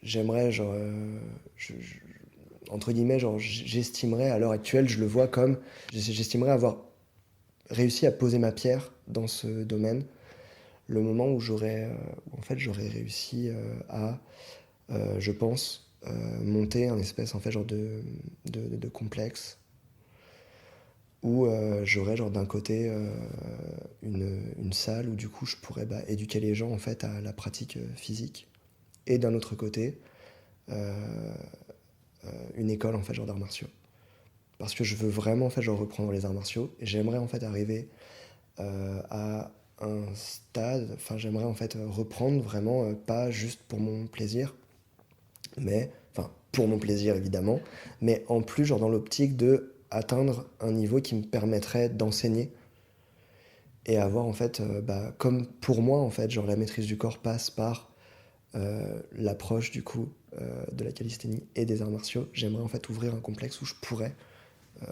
j'aimerais, genre, entre guillemets, genre, j'estimerais à l'heure actuelle, je le vois comme, j'estimerais avoir réussi à poser ma pierre dans ce domaine, le moment où où en fait, j'aurais réussi à, je pense, monter un espèce en fait genre de complexe où j'aurais genre d'un côté une salle où du coup je pourrais éduquer les gens en fait à la pratique physique et d'un autre côté euh, une école en fait genre d'arts martiaux parce que je veux vraiment en fait genre reprendre les arts martiaux et j'aimerais en fait arriver à un stade, enfin j'aimerais en fait reprendre vraiment pas juste pour mon plaisir mais enfin pour mon plaisir évidemment, mais en plus genre dans l'optique de atteindre un niveau qui me permettrait d'enseigner et avoir en fait comme pour moi en fait genre la maîtrise du corps passe par l'approche du coup de la calisthénie et des arts martiaux. J'aimerais en fait ouvrir un complexe où je pourrais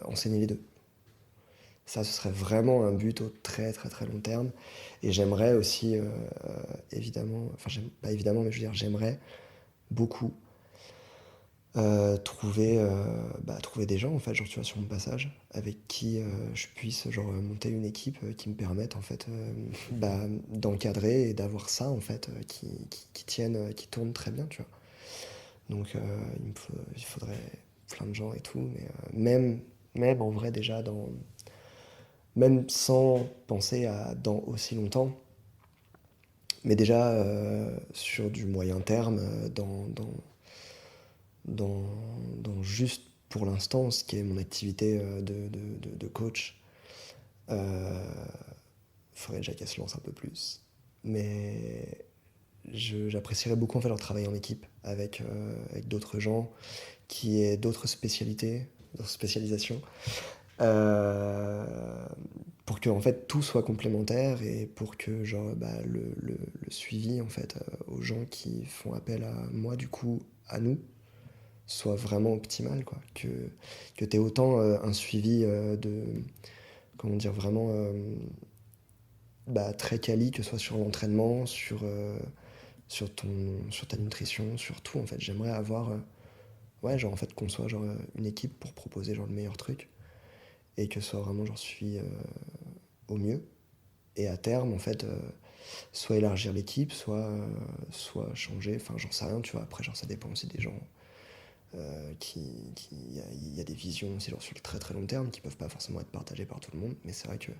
enseigner les deux. Ça, ce serait vraiment un but au très très très long terme. Et j'aimerais aussi, évidemment, enfin pas évidemment, mais je veux dire, j'aimerais beaucoup trouver des gens, en fait, genre, tu vois, sur mon passage, avec qui je puisse, genre, monter une équipe qui me permette, en fait, d'encadrer et d'avoir ça, en fait, qui tienne, qui tourne très bien, tu vois. Donc, il faudrait plein de gens et tout, mais même en vrai, déjà, même sans penser à dans aussi longtemps, mais déjà sur du moyen terme, dans, dans juste pour l'instant, ce qui est mon activité de coach, euh, faudrait déjà qu'elle se lance un peu plus. Mais j'apprécierais beaucoup en fait leur travail en équipe avec d'autres gens qui aient d'autres spécialités, d'autres spécialisations, euh, pour que en fait tout soit complémentaire et pour que genre le suivi en fait aux gens qui font appel à moi du coup à nous soit vraiment optimal quoi, que tu aies autant un suivi de comment dire vraiment très quali que ce soit sur l'entraînement sur ta nutrition sur tout en fait j'aimerais avoir ouais genre en fait qu'on soit genre une équipe pour proposer genre le meilleur truc et que ce soit vraiment genre suivi au mieux et à terme en fait soit élargir l'équipe soit changer enfin j'en sais rien tu vois après genre ça dépend aussi des gens il y a des visions aussi genre sur le très très long terme qui peuvent pas forcément être partagées par tout le monde mais c'est vrai que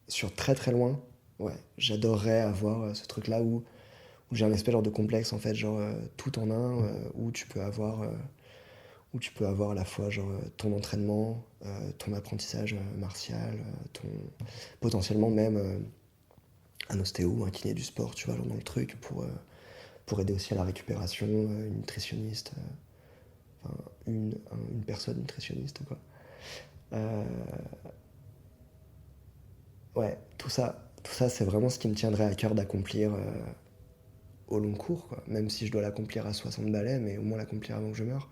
sur très très loin ouais j'adorerais avoir ce truc là où j'ai un espèce genre de complexe en fait genre tout en un où tu peux avoir à la fois genre ton entraînement ton apprentissage martial ton potentiellement même un ostéo, un kiné du sport, tu vois, genre dans le truc, pour aider aussi à la récupération, une nutritionniste, enfin, une personne nutritionniste, quoi. Euh, ouais, tout ça, c'est vraiment ce qui me tiendrait à cœur d'accomplir au long cours, quoi. Même si je dois l'accomplir à 60 balais, mais au moins l'accomplir avant que je meure.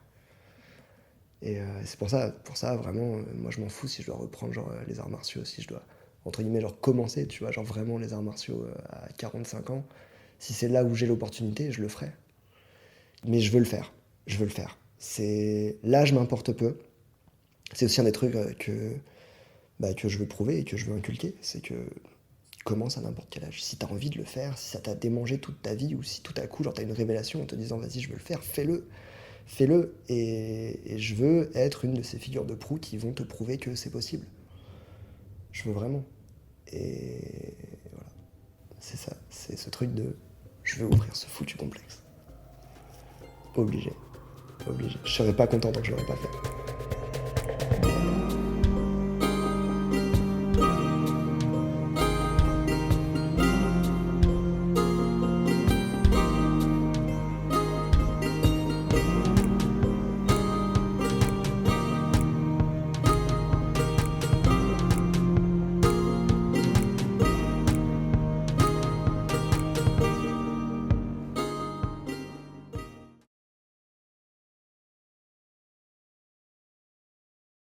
Et c'est pour ça vraiment, moi je m'en fous si je dois reprendre genre les arts martiaux, si je dois, entre guillemets, genre commencer, tu vois, genre vraiment les arts martiaux à 45 ans. Si c'est là où j'ai l'opportunité, je le ferai. Mais je veux le faire. Je veux le faire. L'âge m'importe peu. C'est aussi un des trucs que je veux prouver et que je veux inculquer. C'est que commence à n'importe quel âge. Si t'as envie de le faire, si ça t'a démangé toute ta vie, ou si tout à coup, genre t'as une révélation en te disant vas-y, je veux le faire, fais-le. Fais-le. Et je veux être une de ces figures de proue qui vont te prouver que c'est possible. Je veux vraiment. Et voilà. C'est ça. C'est ce truc de je veux ouvrir ce foutu complexe. Obligé. Obligé. Je serais pas content tant que je l'aurais pas fait.